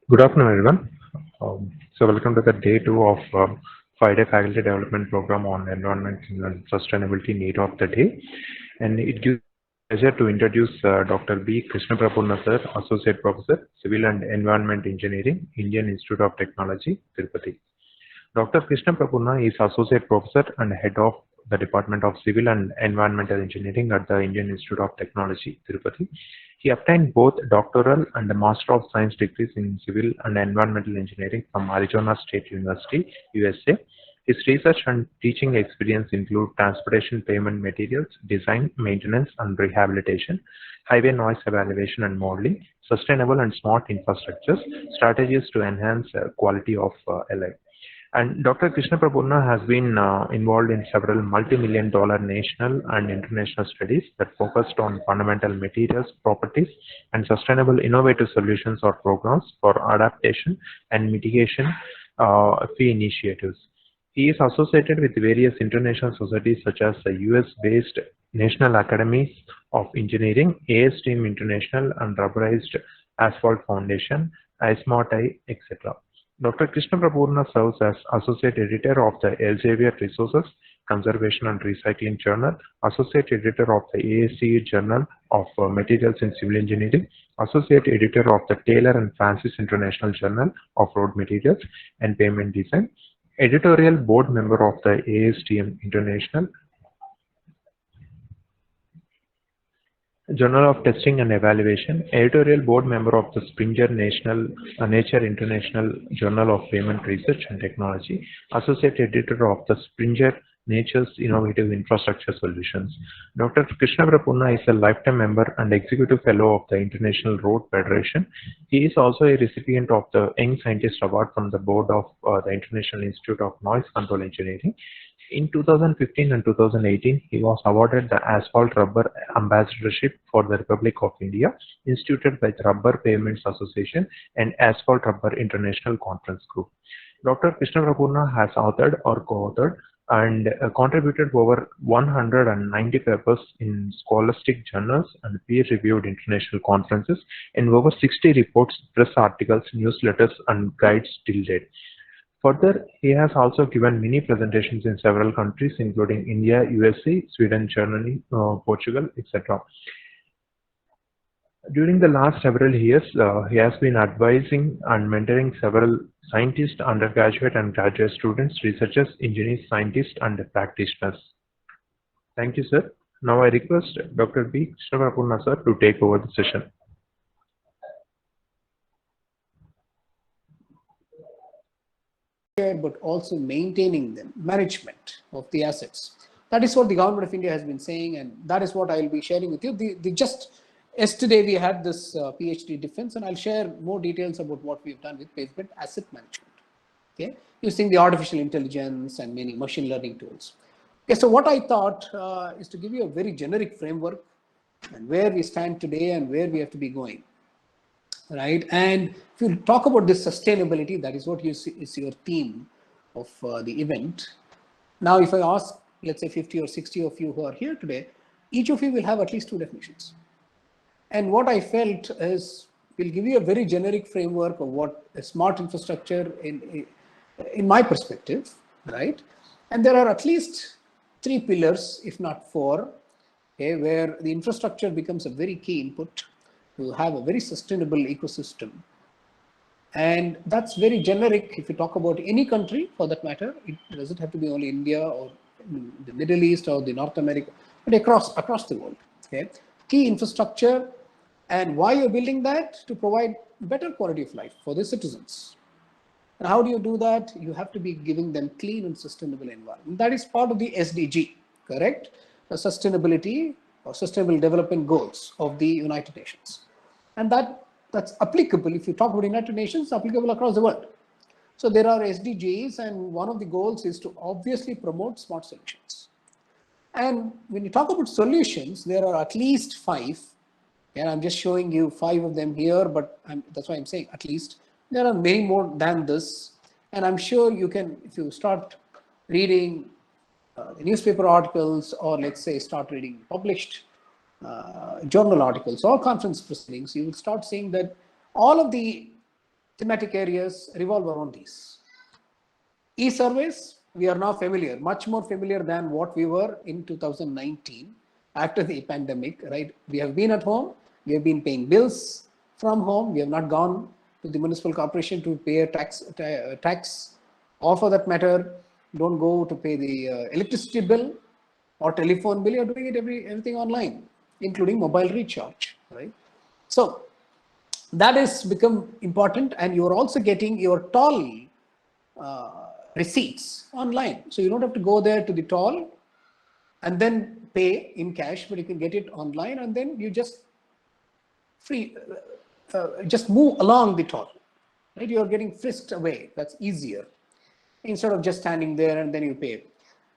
Good afternoon, everyone. So welcome to the day two of 5-day faculty development program on environment and sustainability need of the day. And it gives me pleasure to introduce Dr. B. Krishna Prapurna sir, Associate Professor, Civil and Environment Engineering, Indian Institute of Technology, Tirupati. Dr. Krishna Prapurna is Associate Professor and Head of the Department of Civil and Environmental Engineering at the Indian Institute of Technology, Tirupati. He obtained both doctoral and Master of Science degrees in Civil and Environmental Engineering from Arizona State University, USA. His research and teaching experience include transportation payment materials, design, maintenance and rehabilitation, highway noise evaluation and modeling, sustainable and smart infrastructures, strategies to enhance quality of life. And Dr. Krishna Prapurna has been involved in several multi-million-dollar national and international studies that focused on fundamental materials, properties, and sustainable innovative solutions or programs for adaptation and mitigation fee initiatives. He is associated with various international societies such as the US-based National Academies of Engineering, ASTM International, and Rubberized Asphalt Foundation, ISMARTI, etc. Dr. Krishna Prapurna serves as Associate Editor of the Elsevier Resources Conservation and Recycling Journal, Associate Editor of the ASCE Journal of Materials in Civil Engineering, Associate Editor of the Taylor and Francis International Journal of Road Materials and Pavement Design, Editorial Board Member of the ASTM International, Journal of Testing and Evaluation, Editorial Board Member of the Springer Nature International Journal of Pavement Research and Technology, Associate Editor of the Springer Nature's Innovative Infrastructure Solutions. Dr. Krishna Prapurna is a lifetime member and Executive Fellow of the International Road Federation. He is also a recipient of the Young Scientist Award from the board of the International Institute of Noise Control Engineering. In 2015 and 2018, he was awarded the Asphalt Rubber Ambassadorship for the Republic of India, instituted by the Rubber Pavements Association and Asphalt Rubber International Conference Group. Dr. Krishna Prapurna has authored or co-authored and contributed over 190 papers in scholastic journals and peer-reviewed international conferences and over 60 reports, press articles, newsletters, and guides till date. Further, he has also given many presentations in several countries, including India, USA, Sweden, Germany, Portugal, etc. During the last several years, he has been advising and mentoring several scientists, undergraduate and graduate students, researchers, engineers, scientists, and practitioners. Thank you, sir. Now I request Dr. B. Krishna Prapurna, sir, to take over the session. But also maintaining them, management of the assets. That is what the government of India has been saying, and that is what I will be sharing with you. Just yesterday we had this PhD defense, and I'll share more details about what we've done with pavement asset management, okay, using the artificial intelligence and many machine learning tools. Okay, so what I thought is to give you a very generic framework and where we stand today and where we have to be going. Right, and if you talk about this sustainability, that is what you see is your theme of the event. Now, if I ask, let's say 50 or 60 of you who are here today, each of you will have at least two definitions. And what I felt is we'll give you a very generic framework of what a smart infrastructure in my perspective, right? And there are at least three pillars, if not four, okay, where the infrastructure becomes a very key input to have a very sustainable ecosystem. And that's very generic if you talk about any country for that matter. It doesn't have to be only India or the Middle East or the North America, but across the world. Okay, key infrastructure, and why you're building that? To provide better quality of life for the citizens. And how do you do that? You have to be giving them clean and sustainable environment. That is part of the SDG, correct? The sustainability or sustainable development goals of the United Nations. And that's applicable, if you talk about United Nations, applicable across the world. So there are SDGs, and one of the goals is to obviously promote smart solutions. And when you talk about solutions, there are at least 5, and I'm just showing you 5 of them here, but that's why I'm saying at least. There are many more than this, and I'm sure you can, if you start reading the newspaper articles, or let's say start reading published journal articles or conference proceedings, you will start seeing that all of the thematic areas revolve around these. E-surveys, we are now familiar, much more familiar than what we were in 2019 after the pandemic, right? We have been at home, we have been paying bills from home, we have not gone to the municipal corporation to pay a tax, or for that matter, don't go to pay the electricity bill or telephone bill. You're doing it everything online, including mobile recharge, right? So that has become important, and you're also getting your toll receipts online. So you don't have to go there to the toll and then pay in cash, but you can get it online, and then you just just move along the toll, right? You're getting frisked away. That's easier instead of just standing there and then you pay.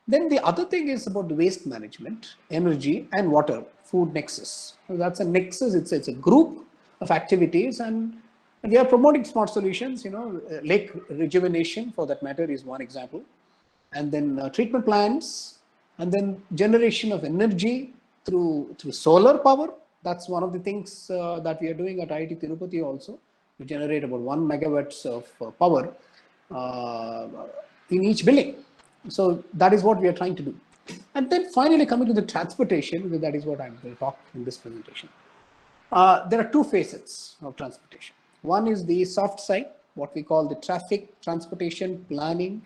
Then the other thing is about the waste management, energy and water, food nexus. So that's a nexus. It's a group of activities, and we are promoting smart solutions. Lake rejuvenation, for that matter, is one example. And then treatment plants, and then generation of energy through solar power. That's one of the things that we are doing at IIT Tirupati also. We generate about 1 megawatts of power in each building. So that is what we are trying to do. And then finally coming to the transportation, that is what I'm going to talk in this presentation. There are two facets of transportation. One is the soft side, what we call the traffic transportation planning,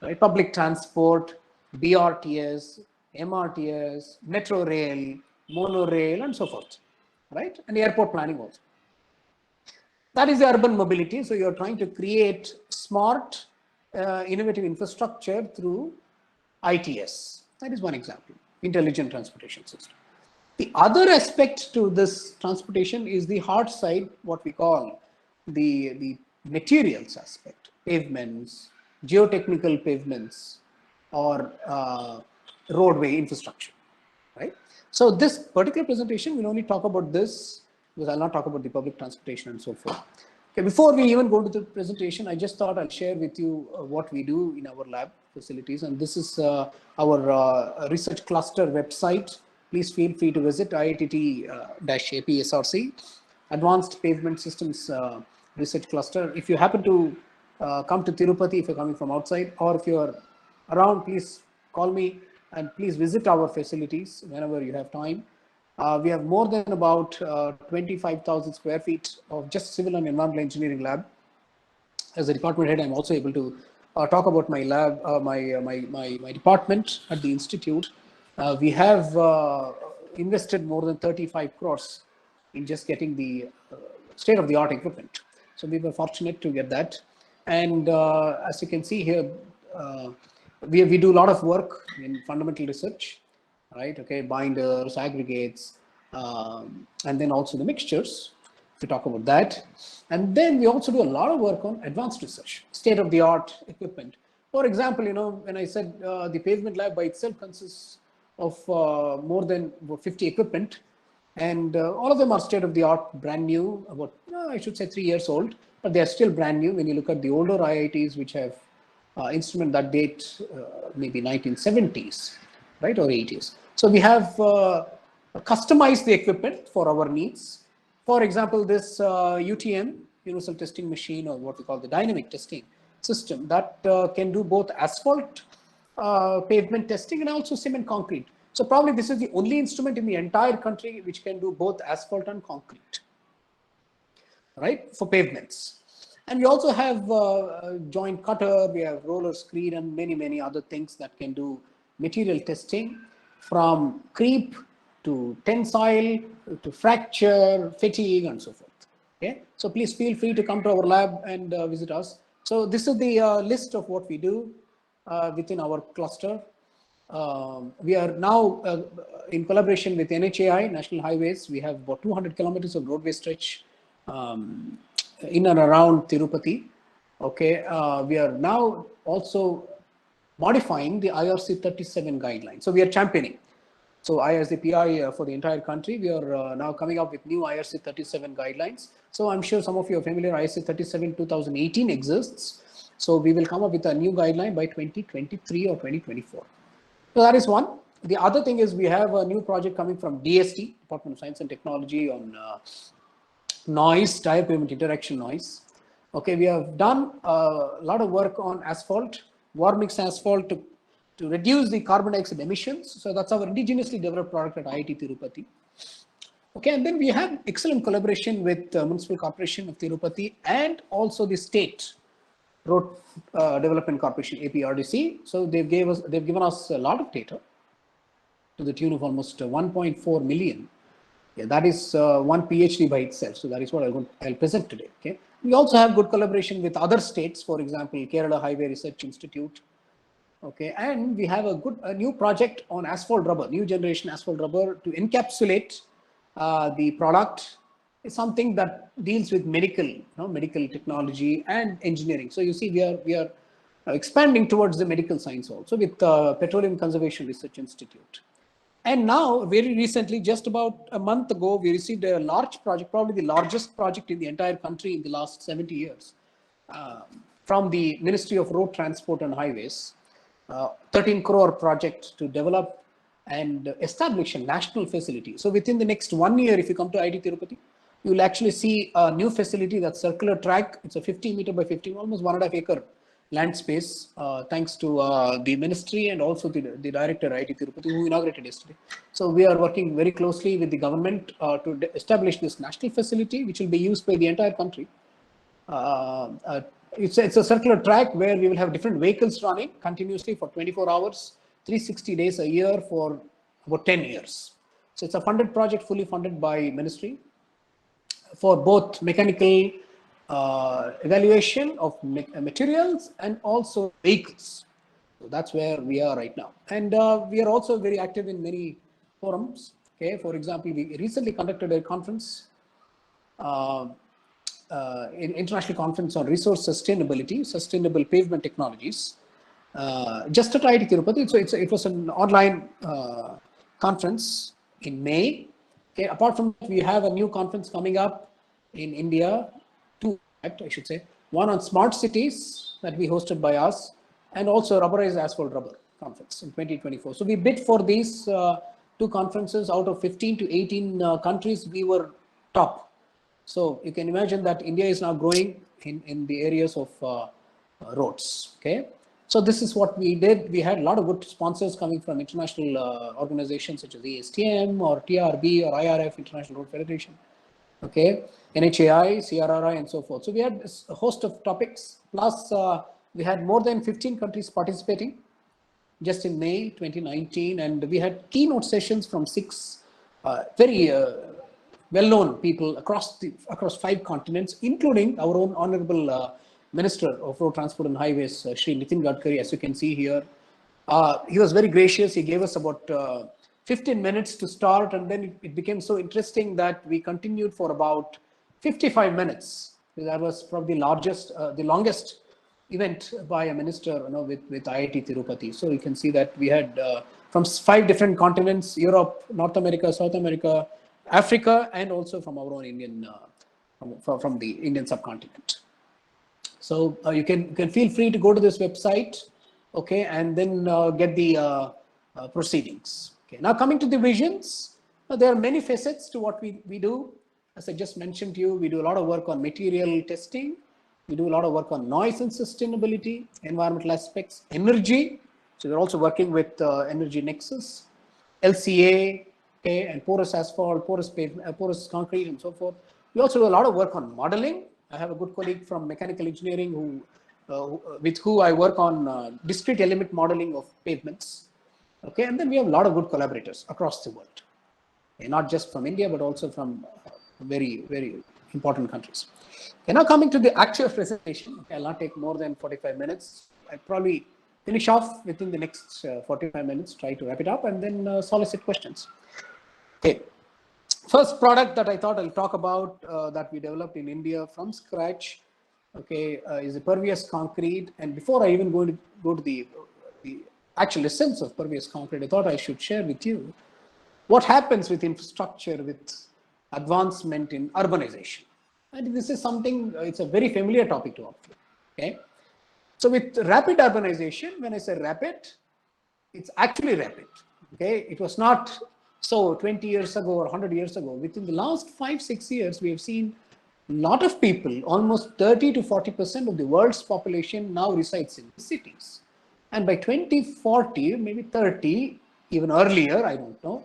right? Public transport, BRTS, MRTS, metro rail, monorail, and so forth, right? And airport planning also. That is the urban mobility. So you're trying to create smart, innovative infrastructure through ITS. That is one example, intelligent transportation system. The other aspect to this transportation is the hard side, what we call the materials aspect, pavements, geotechnical pavements, or roadway infrastructure, right? So this particular presentation will only talk about this, because I'll not talk about the public transportation and so forth. Okay, before we even go to the presentation, I just thought I'll share with you what we do in our lab facilities. And this is our research cluster website. Please feel free to visit IITT-APSRC, Advanced Pavement Systems Research Cluster. If you happen to come to Tirupati, if you're coming from outside, or if you're around, please call me and please visit our facilities whenever you have time. We have more than about 25,000 square feet of just civil and environmental engineering lab. As a department head, I'm also able to talk about my lab, my department at the institute. We have invested more than 35 crores in just getting the state-of-the-art equipment. So we were fortunate to get that. And as you can see here, we do a lot of work in fundamental research, right? Okay, binders, aggregates, and then also the mixtures, to talk about that. And then we also do a lot of work on advanced research, state-of-the-art equipment. For example, when I said the pavement lab by itself consists of more than 50 equipment, and all of them are state-of-the-art, brand new, about, I should say 3 years old, but they are still brand new when you look at the older IITs, which have instrument that date maybe 1970s, right, or 80s. So we have customized the equipment for our needs. For example, this UTM, Universal Testing Machine, or what we call the dynamic testing system, that can do both asphalt pavement testing and also cement concrete. So probably this is the only instrument in the entire country which can do both asphalt and concrete, right, for pavements. And we also have joint cutter, we have roller screed, and many other things that can do material testing, from creep to tensile to fracture, fatigue, and so forth. Okay, so please feel free to come to our lab and visit us. So this is the list of what we do within our cluster. We are now in collaboration with NHAI, National Highways. We have about 200 kilometers of roadway stretch in and around Tirupati. Okay, we are now also modifying the IRC 37 guidelines. So we are championing. So I, as the PI for the entire country, we are now coming up with new IRC 37 guidelines. So I'm sure some of you are familiar, IRC 37 2018 exists. So we will come up with a new guideline by 2023 or 2024. So that is one. The other thing is we have a new project coming from DST, Department of Science and Technology, on noise, tire pavement interaction noise. Okay, we have done a lot of work on asphalt, war mix asphalt to reduce the carbon dioxide emissions. So that's our indigenously developed product at IIT Tirupati. Okay, and then we have excellent collaboration with Municipal Corporation of Tirupati and also the State Road Development Corporation, APRDC. So they've given us a lot of data to the tune of almost 1.4 million. Yeah, that is one PhD by itself. So that is what I'll present today. Okay. We also have good collaboration with other states, for example, Kerala Highway Research Institute. Okay, and we have a new project on asphalt rubber, new generation asphalt rubber to encapsulate the product. Is something that deals with medical technology and engineering. So you see, we are expanding towards the medical science also with Petroleum Conservation Research Institute. And now, very recently, just about a month ago, we received a large project, probably the largest project in the entire country in the last 70 years, from the Ministry of Road Transport and Highways, 13 crore project to develop and establish a national facility. So within the next 1 year, if you come to IIT Tirupati, you will actually see a new facility, that's circular track. It's a 50 meter by 50, almost 1.5 acre land space, thanks to the ministry and also the director IIT Tirupati, who inaugurated yesterday. So we are working very closely with the government to establish this national facility, which will be used by the entire country. It's a circular track where we will have different vehicles running continuously for 24 hours, 360 days a year for about 10 years. So it's a funded project, fully funded by ministry for both mechanical evaluation of materials and also vehicles. So that's where we are right now. And we are also very active in many forums. Okay, for example, we recently conducted a conference, international conference on resource sustainability, sustainable pavement technologies, just at IIT Tirupati. So it was an online conference in May. Okay, apart from that, we have a new conference coming up in India, two, I should say, one on smart cities that we hosted by us, and also rubberized asphalt rubber conference in 2024. So we bid for these two conferences. Out of 15 to 18 countries, we were top. So you can imagine that India is now growing in the areas of roads. Okay, so this is what we did. We had a lot of good sponsors coming from international organizations such as ASTM or TRB or IRF, International Road Federation. Okay, NHAI, CRRI, and so forth. So we had a host of topics. Plus, we had more than 15 countries participating just in May 2019, and we had keynote sessions from 6 very well-known people across 5 continents, including our own Honorable Minister of Road Transport and Highways, Shri Nitin Gadkari, as you can see here. He was very gracious. He gave us about 15 minutes to start, and then it became so interesting that we continued for about 55 minutes. That was probably the longest event by a minister, with IIT Tirupati. So you can see that we had from 5 different continents: Europe, North America, South America, Africa, and also from our own Indian, from the Indian subcontinent. So you can feel free to go to this website, okay, and then get the proceedings. Okay. Now coming to the visions, there are many facets to what we do. As I just mentioned to you, we do a lot of work on material testing. We do a lot of work on noise and sustainability, environmental aspects, energy. So we're also working with Energy Nexus, LCA, okay, and porous asphalt, porous concrete, and so forth. We also do a lot of work on modeling. I have a good colleague from mechanical engineering with who I work on discrete element modeling of pavements. Okay, and then we have a lot of good collaborators across the world, okay, not just from India, but also from very, very important countries. Okay, now coming to the actual presentation, okay, I'll not take more than 45 minutes. I'll probably finish off within the next 45 minutes, try to wrap it up, and then solicit questions. Okay, first product that I thought I'll talk about that we developed in India from scratch, okay, is a pervious concrete. And before I even go to the actual essence of pervious concrete, I thought I should share with you what happens with infrastructure, with advancement in urbanization. And this is something, it's a very familiar topic to all of you. Okay, so with rapid urbanization, when I say rapid, it's actually rapid. Okay, it was not so 20 years ago or 100 years ago. Within the last 5-6 years, we have seen a lot of people, almost 30 to 40% of the world's population now resides in cities. And by 2040, maybe 30, even earlier, I don't know,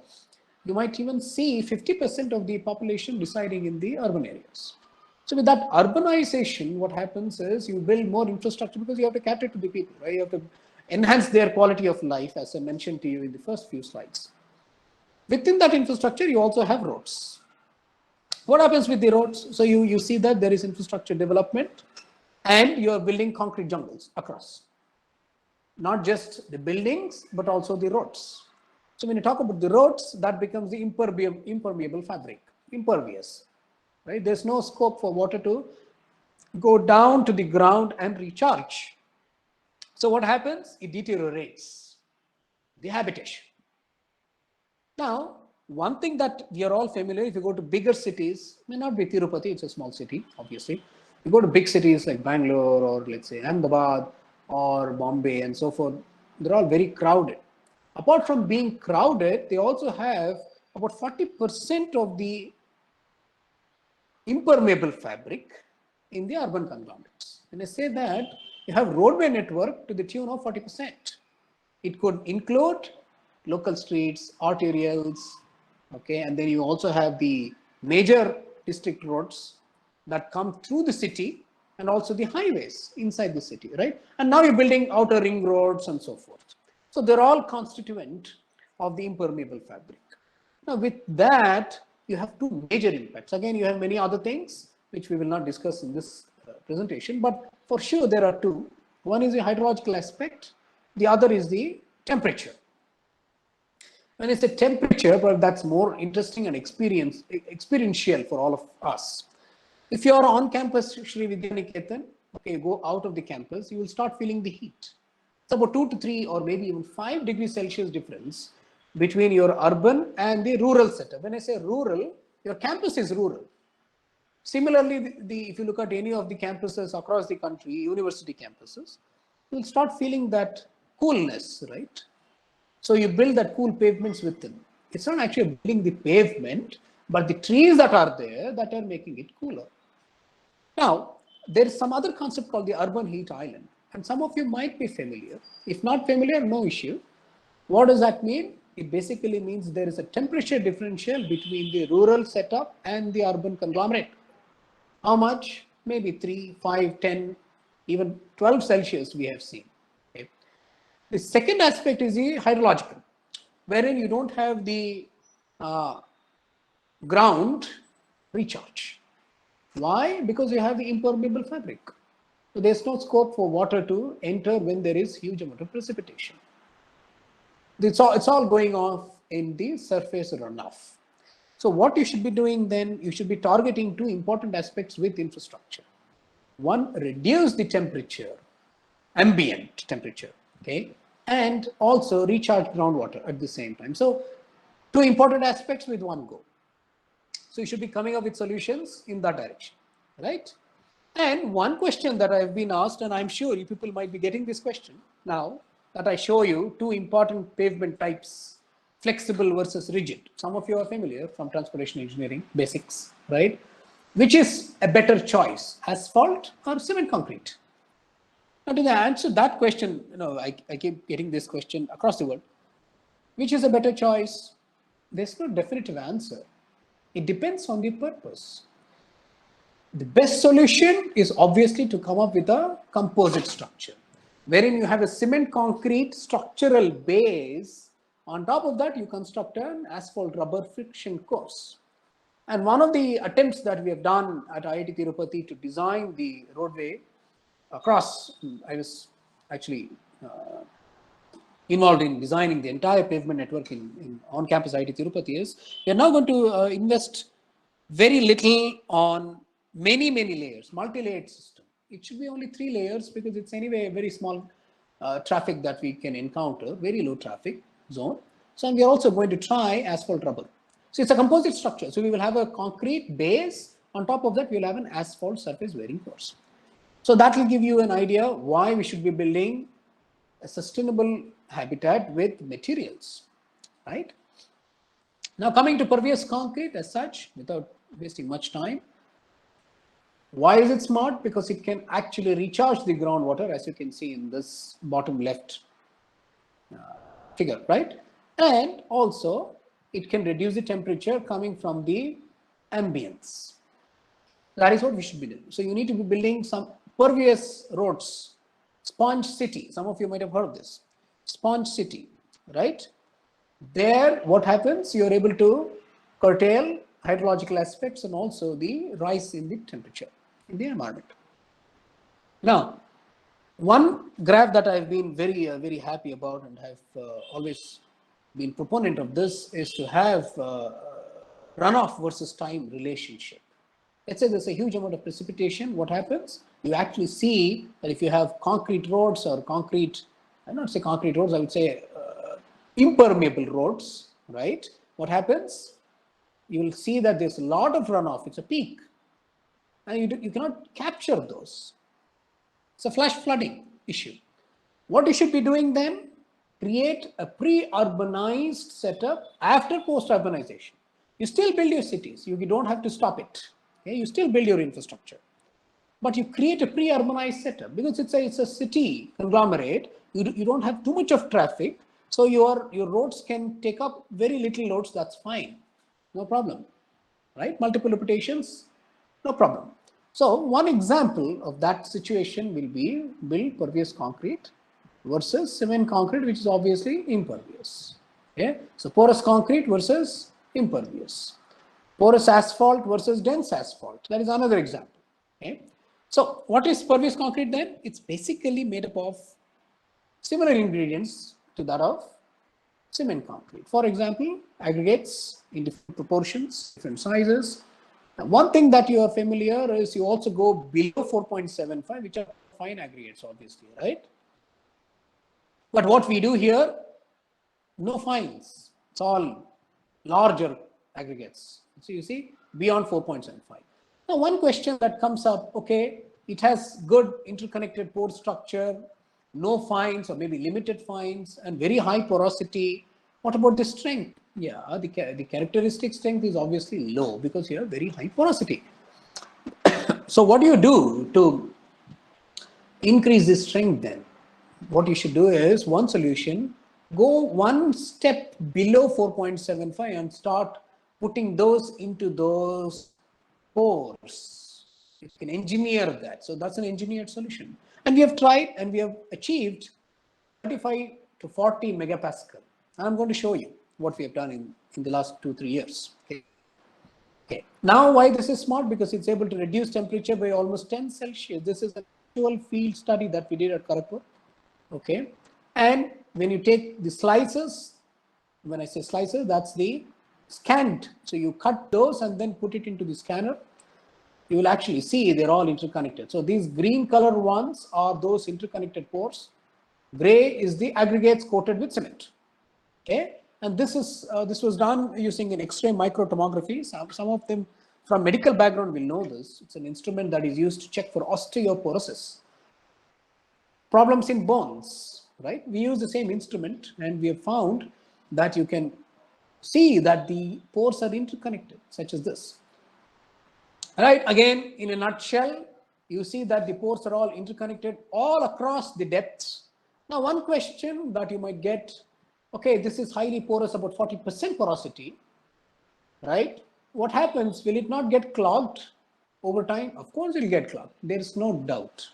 you might even see 50% of the population residing in the urban areas. So with that urbanization, what happens is you build more infrastructure because you have to cater to the people, right? You have to enhance their quality of life, as I mentioned to you in the first few slides. Within that infrastructure, you also have roads. What happens with the roads? So you see that there is infrastructure development and you are building concrete jungles across. Not just the buildings, but also the roads. So when you talk about the roads, that becomes the impermeable fabric, impervious, right? There's no scope for water to go down to the ground and recharge. So what happens? It deteriorates the habitation. Now, one thing that we are all familiar, if you go to bigger cities, may not be Tirupati, it's a small city, obviously. You go to big cities like Bangalore or let's say Ahmedabad or Bombay and so forth, they're all very crowded. Apart from being crowded, they also have about 40% of the impermeable fabric in the urban conglomerates. When I say that, you have roadway network to the tune of 40%. It could include local streets, arterials, okay, and then you also have the major district roads that come through the city and also the highways inside the city, right? And now you're building outer ring roads and so forth. So they're all constituent of the impermeable fabric. Now with that, you have two major impacts. Again, you have many other things which we will not discuss in this presentation, but for sure there are two. One is the hydrological aspect, the other is the temperature. When it's a temperature, but that's more interesting and experiential for all of us. If you are on campus, Sri Vidyaniketan, okay, go out of the campus, you will start feeling the heat. It's about 2 to 3 or maybe even 5 degrees Celsius difference between your urban and the rural setup. When I say rural, your campus is rural. Similarly, if you look at any of the campuses across the country, university campuses, you'll start feeling that coolness, right? So you build that cool pavements within. It's not actually building the pavement, but the trees that are there that are making it cooler. Now, there is some other concept called the urban heat island. And some of you might be familiar. If not familiar, no issue. What does that mean? It basically means there is a temperature differential between the rural setup and the urban conglomerate. How much? Maybe 3, 5, 10, even 12 Celsius we have seen. Okay. The second aspect is the hydrological, wherein you don't have the ground recharge. Why? Because you have the impermeable fabric. So there's no scope for water to enter when there is huge amount of precipitation. It's all going off in the surface runoff. So what you should be doing then, you should be targeting two important aspects with infrastructure. One, reduce the temperature, ambient temperature, okay, and also recharge groundwater at the same time. So two important aspects with one go. So you should be coming up with solutions in that direction, right? And one question that I've been asked, and I'm sure you people might be getting this question now that I show you two important pavement types, flexible versus rigid. Some of you are familiar from transportation engineering basics, right? Which is a better choice, asphalt or cement concrete? Now to answer that question, I keep getting this question across the world. Which is a better choice? There's no definitive answer. It depends on the purpose. The best solution is obviously to come up with a composite structure, wherein you have a cement concrete structural base. On top of that, you construct an asphalt rubber friction course. And one of the attempts that we have done at IIT Tirupati to design the roadway across, I was actually involved in designing the entire pavement network in on campus IIT Tirupati, is we are now going to invest very little on many layers, multi-layered system. It should be only 3 layers because it's anyway a very small traffic that we can encounter, very low traffic zone. So we are also going to try asphalt rubber. So it's a composite structure. So we will have a concrete base. On top of that, we'll have an asphalt surface wearing course. So that will give you an idea why we should be building a sustainable habitat with materials, right? Now coming to pervious concrete as such, without wasting much time, why is it smart? Because it can actually recharge the groundwater, as you can see in this bottom left figure, right? And also it can reduce the temperature coming from the ambience. That is what we should be doing. So you need to be building some pervious roads. Sponge city, some of you might have heard this. Sponge city, right? There, what happens? You're able to curtail hydrological aspects and also the rise in the temperature in the environment. Now, one graph that I've been very happy about and have always been proponent of this is to have runoff versus time relationship. Let's say there's a huge amount of precipitation. What happens? You actually see that if you have concrete roads or concrete, I not say concrete roads, I would say impermeable roads, right? What happens? You will see that there's a lot of runoff. It's a peak. And you cannot capture those. It's a flash flooding issue. What you should be doing then? Create a pre-urbanized setup after post-urbanization. You still build your cities. You don't have to stop it. Okay? You still build your infrastructure. But you create a pre-urbanized setup because it's a city conglomerate. You don't have too much of traffic. So your roads can take up very little loads. That's fine. No problem. Right? Multiple reputations. No problem. So one example of that situation will be build pervious concrete versus cement concrete, which is obviously impervious. Okay? So porous concrete versus impervious. Porous asphalt versus dense asphalt. That is another example. Okay? So what is pervious concrete then? It's basically made up of similar ingredients to that of cement concrete. For example, aggregates in different proportions, different sizes. Now, one thing that you are familiar is you also go below 4.75, which are fine aggregates, obviously, right? But what we do here, no fines. It's all larger aggregates. So you see, beyond 4.75. Now, one question that comes up, okay, it has good interconnected pore structure, no fines or maybe limited fines, and very high porosity. What about the strength? Yeah, the characteristic strength is obviously low because you have very high porosity. So what do you do to increase the strength then? What you should do is one solution, go one step below 4.75 and start putting those into those pores. You can engineer that. So that's an engineered solution. And we have tried and we have achieved 35 to 40 megapascal. And I'm going to show you what we have done in the last 2-3 years. Okay. Now, why this is smart? Because it's able to reduce temperature by almost 10 Celsius. This is an actual field study that we did at Kharagpur. Okay. And when you take the slices, when I say slices, that's the scanned. So you cut those and then put it into the scanner. You will actually see they're all interconnected. So these green color ones are those interconnected pores. Gray is the aggregates coated with cement. Okay. And this was done using an X-ray microtomography. Some of them from medical background will know this. It's an instrument that is used to check for osteoporosis. Problems in bones, right? We use the same instrument and we have found that you can see that the pores are interconnected, such as this. Right, again, in a nutshell, you see that the pores are all interconnected all across the depths. Now, one question that you might get, okay, this is highly porous, about 40% porosity, right? What happens? Will it not get clogged over time? Of course, it will get clogged. There is no doubt.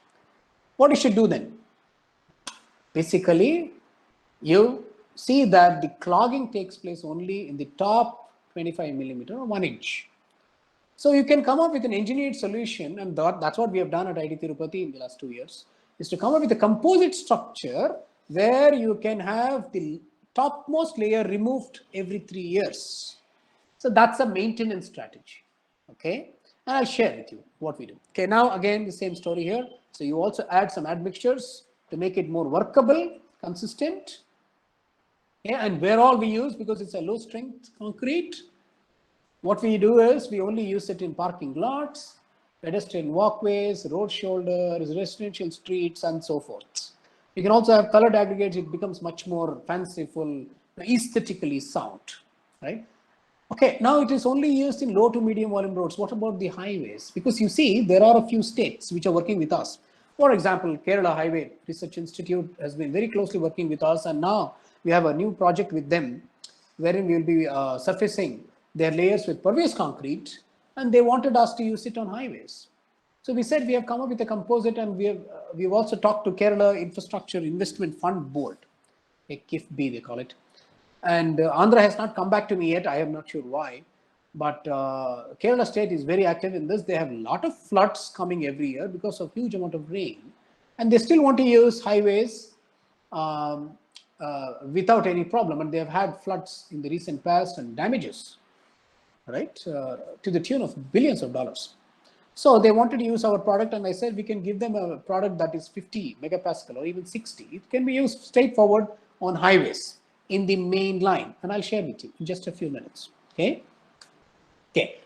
What you should do then? Basically, you see that the clogging takes place only in the top 25 millimeter or 1 inch. So you can come up with an engineered solution, and that's what we have done at IIT Tirupati in the last 2 years, is to come up with a composite structure where you can have the topmost layer removed every 3 years. So that's a maintenance strategy. Okay, and I'll share with you what we do. Okay, now again the same story here. So you also add some admixtures to make it more workable, consistent. Yeah, and where all we use, because it's a low strength concrete, what we do is we only use it in parking lots, pedestrian walkways, road shoulders, residential streets, and so forth. You can also have colored aggregates. It becomes much more fanciful, aesthetically sound, right? Okay, now it is only used in low to medium volume roads. What about the highways? Because you see, there are a few states which are working with us. For example, Kerala Highway Research Institute has been very closely working with us, and now we have a new project with them wherein we will be surfacing their layers with pervious concrete, and they wanted us to use it on highways. So we said we have come up with a composite, and we've also talked to Kerala Infrastructure Investment Fund Board, a KIFB they call it. And Andhra has not come back to me yet. I am not sure why. But Kerala state is very active in this. They have a lot of floods coming every year because of huge amount of rain. And they still want to use highways without any problem. And they have had floods in the recent past and damages, right, to the tune of billions of dollars. So they wanted to use our product, and I said we can give them a product that is 50 megapascal or even 60. It can be used straightforward on highways in the main line, and I'll share with you in just a few minutes. Okay.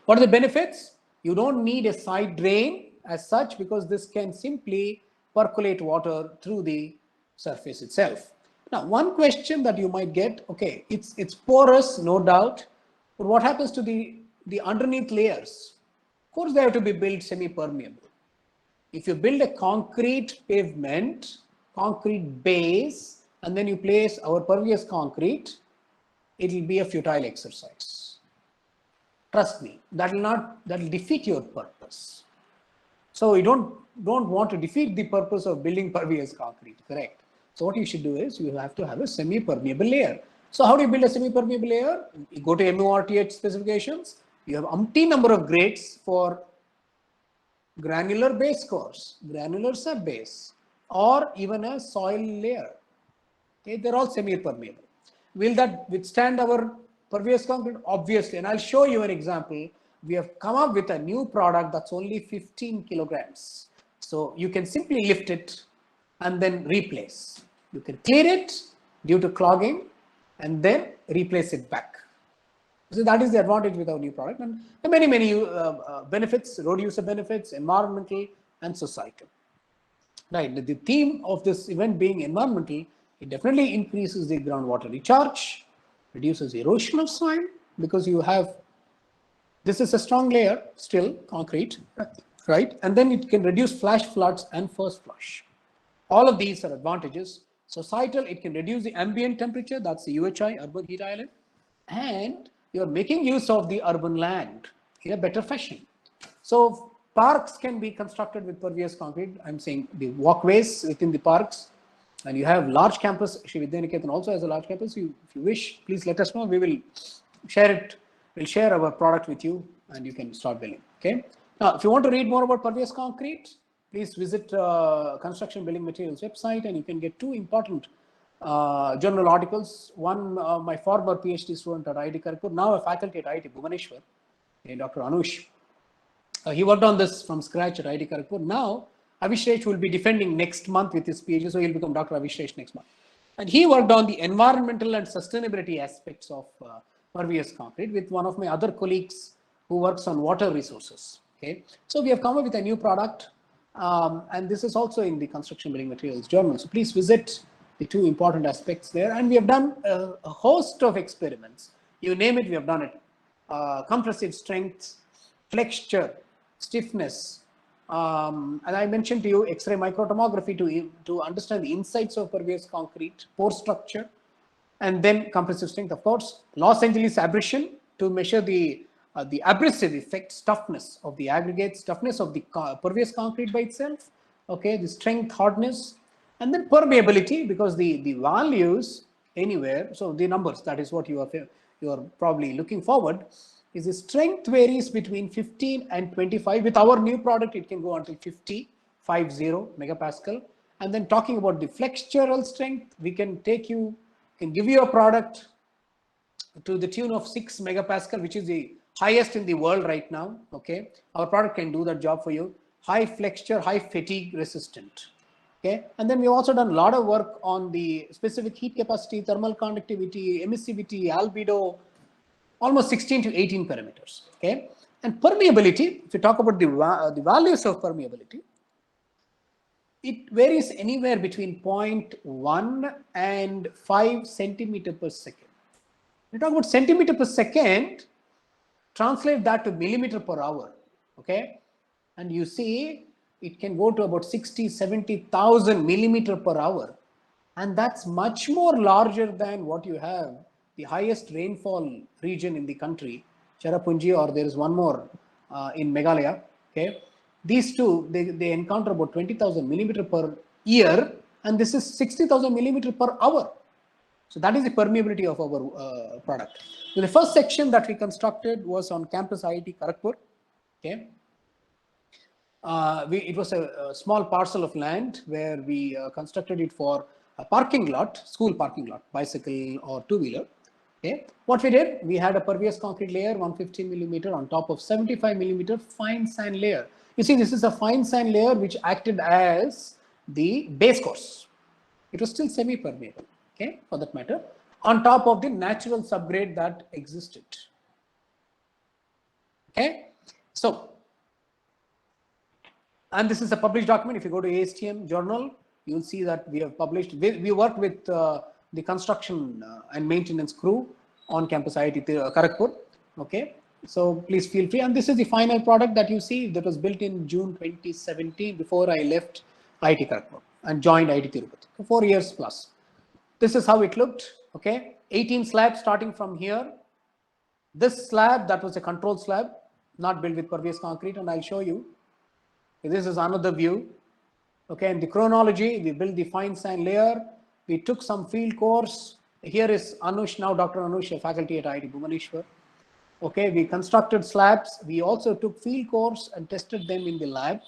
What are the benefits? You don't need a side drain as such, because this can simply percolate water through the surface itself. Now, one question that you might get, okay, it's porous, no doubt, but what happens to the underneath layers? Of course, they have to be built semi-permeable. If you build a concrete pavement, concrete base, and then you place our pervious concrete, it will be a futile exercise. Trust me, that will defeat your purpose. So you don't want to defeat the purpose of building pervious concrete, correct? So what you should do is you have to have a semi-permeable layer. So how do you build a semi-permeable layer? You go to MORTH specifications. You have umpty number of grades for granular base course, granular sub-base, or even a soil layer. Okay, they're all semi-permeable. Will that withstand our pervious concrete? Obviously, and I'll show you an example. We have come up with a new product that's only 15 kilograms. So you can simply lift it and then replace. You can clear it due to clogging and then replace it back. So that is the advantage with our new product, and many benefits, road user benefits, environmental and societal. Right, the theme of this event being environmental, it definitely increases the groundwater recharge, reduces erosion of soil, because you have, this is a strong layer, still concrete, right? And then it can reduce flash floods and first flush. All of these are advantages. Societal, it can reduce the ambient temperature, that's the UHI, urban heat island, and you're making use of the urban land in a better fashion. So parks can be constructed with pervious concrete. I'm saying the walkways within the parks, and you have large campus. Sri Vidyaniketan also has a large campus. If you wish, please let us know. We will share it. We'll share our product with you, and you can start building. Okay. Now, if you want to read more about pervious concrete, please visit Construction Building Materials website, and you can get two important journal articles. One, my former PhD student at IIT Kharagpur, now a faculty at IIT Bhubaneswar, Dr. Anush. He worked on this from scratch at IIT Kharagpur. Now, Avishresh will be defending next month with his PhD, so he'll become Dr. Avishresh next month. And he worked on the environmental and sustainability aspects of pervious concrete with one of my other colleagues who works on water resources. Okay, so we have come up with a new product, and this is also in the Construction Building Materials journal. So please visit the two important aspects there, and we have done a host of experiments. You name it, we have done it. Compressive strength, flexure, stiffness, and I mentioned to you X-ray microtomography to understand the insides of pervious concrete, pore structure, and then compressive strength, of course. Los Angeles abrasion to measure the abrasive effect, toughness of the aggregates, toughness of the pervious concrete by itself, okay, the strength, hardness, and then permeability, because the values anywhere, so the numbers, that is what you are probably looking forward, is the strength varies between 15 and 25. With our new product, it can go until 50 megapascal. And then talking about the flexural strength, we can give you a product to the tune of 6 megapascal, which is the highest in the world right now. Okay, our product can do that job for you. High flexure, high fatigue resistant. Okay, and then we've also done a lot of work on the specific heat capacity, thermal conductivity, emissivity, albedo, almost 16 to 18 parameters. Okay, and permeability, if you talk about the values of permeability, it varies anywhere between 0.1 and 5 centimeter per second. We talk about centimeter per second, translate that to millimeter per hour, okay? And you see it can go to about 60, 70,000 millimeter per hour. And that's much more larger than what you have, the highest rainfall region in the country, Cherrapunji, or there is one more in Meghalaya, okay? These two, they encounter about 20,000 millimeter per year, and this is 60,000 millimeter per hour. So that is the permeability of our product. So the first section that we constructed was on campus IIT Kharagpur. Okay, it was a small parcel of land where we constructed it for a parking lot, school parking lot, bicycle or two-wheeler. Okay, what we did, we had a pervious concrete layer, 150 millimeter on top of 75 millimeter fine sand layer. You see, this is a fine sand layer which acted as the base course. It was still semi-permeable, okay, for that matter, on top of the natural subgrade that existed. Okay, so, and this is a published document. If you go to ASTM journal, you'll see that we have published. We worked with the construction and maintenance crew on campus IIT Kharagpur. Okay, so please feel free. And this is the final product that you see that was built in June 2017 before I left IIT Kharagpur and joined IIT Tirupati for 4 years plus. This is how it looked. Okay, 18 slabs starting from here. This slab, that was a control slab, not built with pervious concrete, and I'll show you. This is another view. Okay, in the chronology, we built the fine sand layer. We took some field course. Here is Anush, now Dr. Anush, a faculty at IIT Bhubaneswar. Okay, we constructed slabs. We also took field course and tested them in the lab.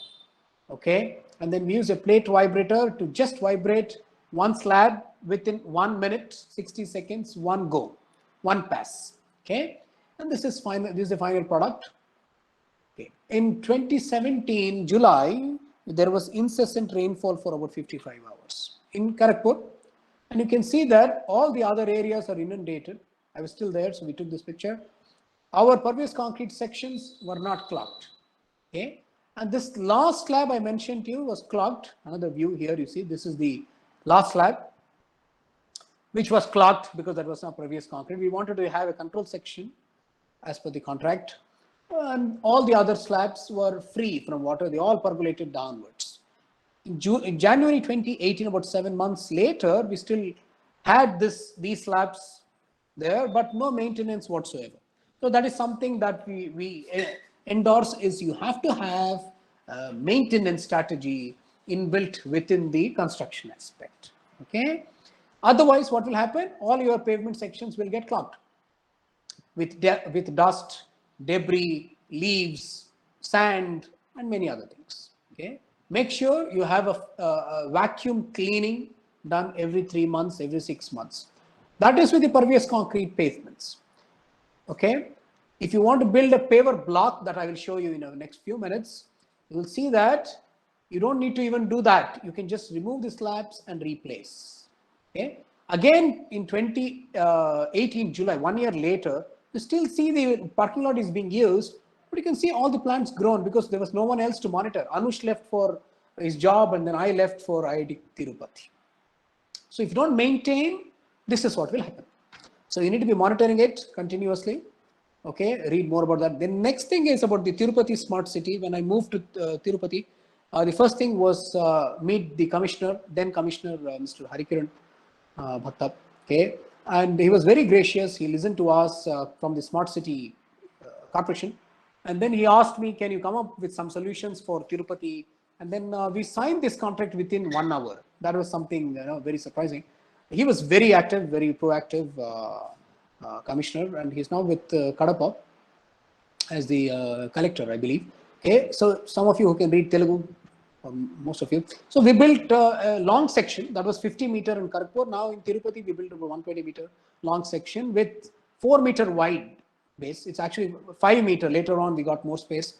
Okay, and then we used a plate vibrator to just vibrate one slab within 1 minute, 60 seconds, one go, one pass. Okay, and this is final. This is the final product. Okay. In 2017 July, there was incessant rainfall for about 55 hours in Kharagpur, and you can see that all the other areas are inundated. I was still there, so we took this picture. Our pervious concrete sections were not clogged. Okay, and this last slab I mentioned to you was clogged. Another view here, you see, this is the last slab, which was clogged because that was not pervious concrete. We wanted to have a control section as per the contract, and all the other slabs were free from water. They all percolated downwards. In January 2018, about 7 months later, we still had these slabs there, but no maintenance whatsoever. So that is something that we endorse, is you have to have a maintenance strategy inbuilt within the construction aspect. Okay. Otherwise, what will happen? All your pavement sections will get clogged with dust, debris, leaves, sand, and many other things. Okay, make sure you have a vacuum cleaning done every 3 months, every 6 months. That is with the pervious concrete pavements. Okay, if you want to build a paver block that I will show you in the next few minutes, you will see that you don't need to even do that. You can just remove the slabs and replace. Okay, again in 2018 July, 1 year later, you still see the parking lot is being used, but you can see all the plants grown because there was no one else to monitor. Anush left for his job, and then I left for IIT Tirupati. So if you don't maintain, this is what will happen. So you need to be monitoring it continuously. Okay, read more about that. The next thing is about the Tirupati Smart City. When I moved to Tirupati, the first thing was meet the commissioner, then Commissioner Mr. Harikiran Bhattab. Okay, and he was very gracious. He listened to us from the Smart City Corporation, and then he asked me, "Can you come up with some solutions for Tirupati?" And then we signed this contract within 1 hour. That was something very surprising. He was very active, very proactive commissioner, and he's now with Kadapa as the collector, I believe. Okay, so some of you who can read Telugu, most of you. So we built a long section that was 50 meter in Kharagpur. Now in Tirupati, we built a 120 meter long section with 4 meter wide base. It's actually 5 meter. Later on, we got more space.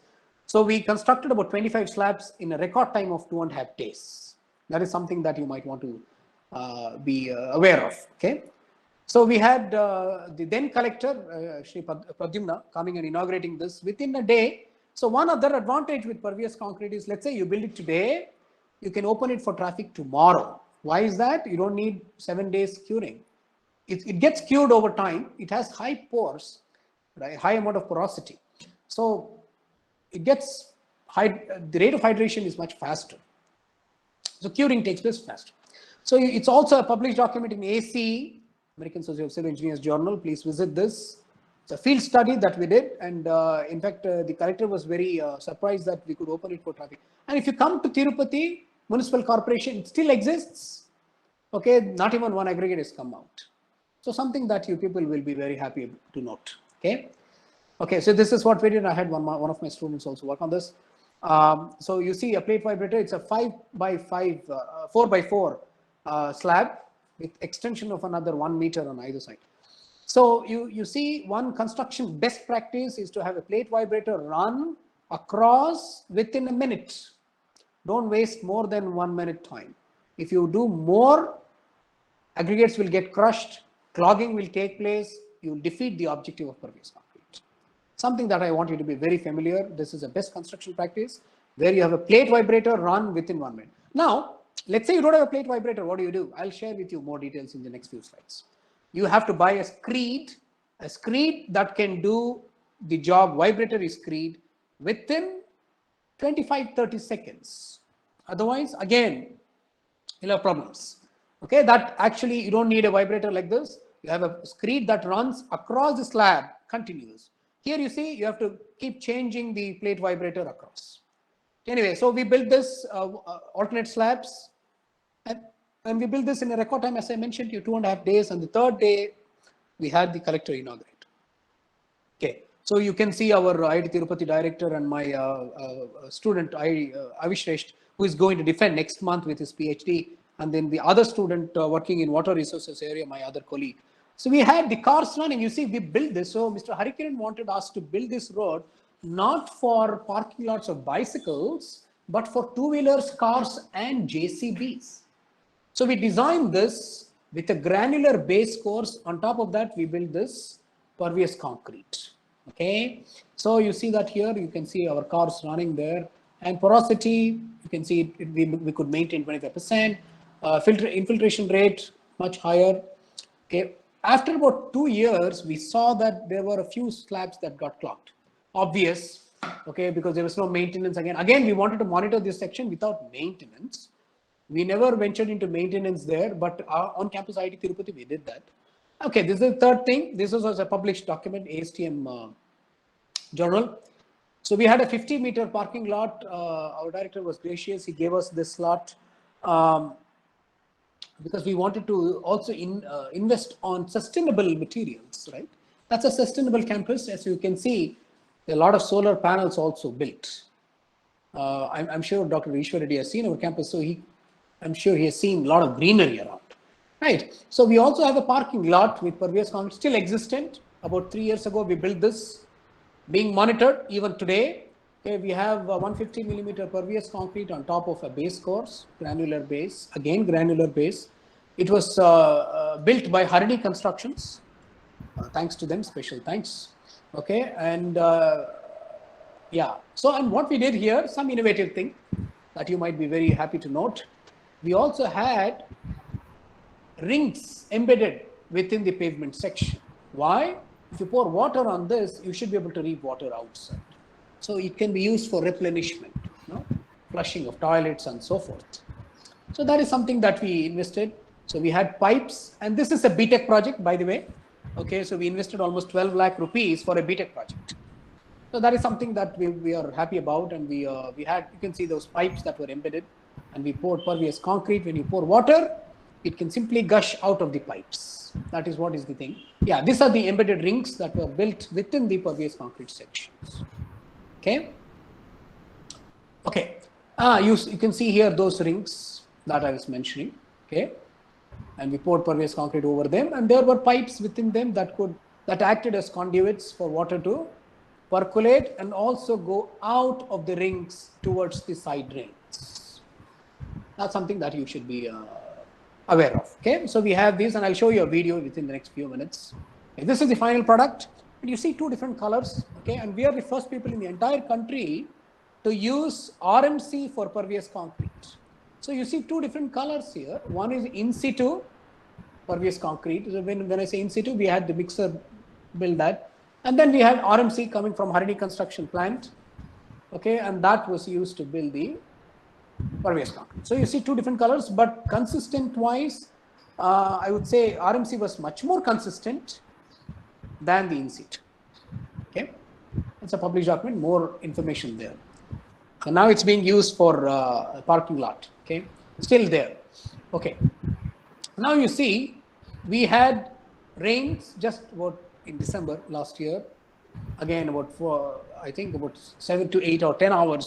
So we constructed about 25 slabs in a record time of 2.5 days. That is something that you might want to be aware of. Okay. So we had the then collector, Shri Pradyumna, coming and inaugurating this within a day. So one other advantage with pervious concrete is, let's say you build it today, you can open it for traffic tomorrow. Why is that? You don't need 7 days curing. it gets cured over time. It has high pores, right? High amount of porosity. So it gets the rate of hydration is much faster. So curing takes place faster. So it's also a published document in AC, American Society of Civil Engineers Journal. Please visit this. It's a field study that we did, and in fact, the collector was very surprised that we could open it for traffic. And if you come to Tirupati Municipal Corporation, it still exists. Okay, not even one aggregate has come out. So something that you people will be very happy to note. Okay. Okay, so this is what we did. I had one of my students also work on this. So you see a plate vibrator. It's a 5x5, 4x4 slab with extension of another 1 meter on either side. So you see, one construction best practice is to have a plate vibrator run across within a minute. Don't waste more than 1 minute time. If you do more, aggregates will get crushed, clogging will take place, you will defeat the objective of pervious concrete. Something that I want you to be very familiar. This is a best construction practice where you have a plate vibrator run within 1 minute. Now, let's say you don't have a plate vibrator. What do? I'll share with you more details in the next few slides. You have to buy a screed that can do the job. Vibrator is screed within 25-30 seconds. Otherwise, again, you'll have problems. Okay, that actually you don't need a vibrator like this. You have a screed that runs across the slab, continuous. Here you see you have to keep changing the plate vibrator across. Anyway, so we built this alternate slabs, and we built this in a record time, as I mentioned to you, 2.5 days. And the third day, we had the collector inaugurate. Okay, so you can see our IIT Tirupati director and my student Avishresh, who is going to defend next month with his PhD, and then the other student working in water resources area, my other colleague. So we had the cars running. You see, we built this. So Mr. Harikiran wanted us to build this road not for parking lots of bicycles, but for two-wheelers, cars, and JCBs. So we designed this with a granular base course. On top of that, we built this pervious concrete. Okay, so you see that here, you can see our cars running there, and porosity, you can see we could maintain 25%. Infiltration rate much higher. Okay, after about 2 years, we saw that there were a few slabs that got clogged. Obvious, okay, because there was no maintenance. Again, we wanted to monitor this section without maintenance. We never ventured into maintenance there, but on campus IIT Tirupati, we did that. Okay, this is the third thing. This was a published document, ASTM journal. So we had a 50-meter parking lot. Our director was gracious. He gave us this lot because we wanted to also invest on sustainable materials, right? That's a sustainable campus. As you can see, a lot of solar panels also built. I'm sure Dr. Ishwar Reddy has seen our campus, so I'm sure he has seen a lot of greenery around, right? So we also have a parking lot with pervious concrete, still existent. About 3 years ago, we built this, being monitored even today. Okay, we have 150 millimeter pervious concrete on top of a base course, granular base, again granular base. It was built by Hardy Constructions. Thanks to them, special thanks. Okay, and yeah, so and what we did here, some innovative thing that you might be very happy to note. We also had rings embedded within the pavement section. Why? If you pour water on this, you should be able to reap water outside. So it can be used for replenishment, flushing of toilets and so forth. So that is something that we invested. So we had pipes, and this is a BTech project, by the way. Okay, so we invested almost 12 lakh rupees for a BTech project. So that is something that we are happy about, and we had, you can see those pipes that were embedded, and we poured pervious concrete. When you pour water, it can simply gush out of the pipes. That is what is the thing. Yeah, these are the embedded rings that were built within the pervious concrete sections. Okay. Okay. You can see here those rings that I was mentioning. Okay. And we poured pervious concrete over them, and there were pipes within them that acted as conduits for water to percolate and also go out of the rings towards the side drains. That's something that you should be aware of. Okay, so we have these, and I'll show you a video within the next few minutes. Okay, this is the final product, and you see two different colors. Okay, and we are the first people in the entire country to use RMC for pervious concrete. So you see two different colors here. One is in situ pervious concrete. So when I say in situ, we had the mixer build that. And then we had RMC coming from Harini Construction Plant. Okay, and that was used to build the pervious concrete. So you see two different colors, but consistent wise, I would say RMC was much more consistent than the in situ. Okay, it's a published document, more information there. So now it's being used for a parking lot. Okay, still there. Okay, now you see we had rains just about in December last year. Again, about I think about 7 to 8 or 10 hours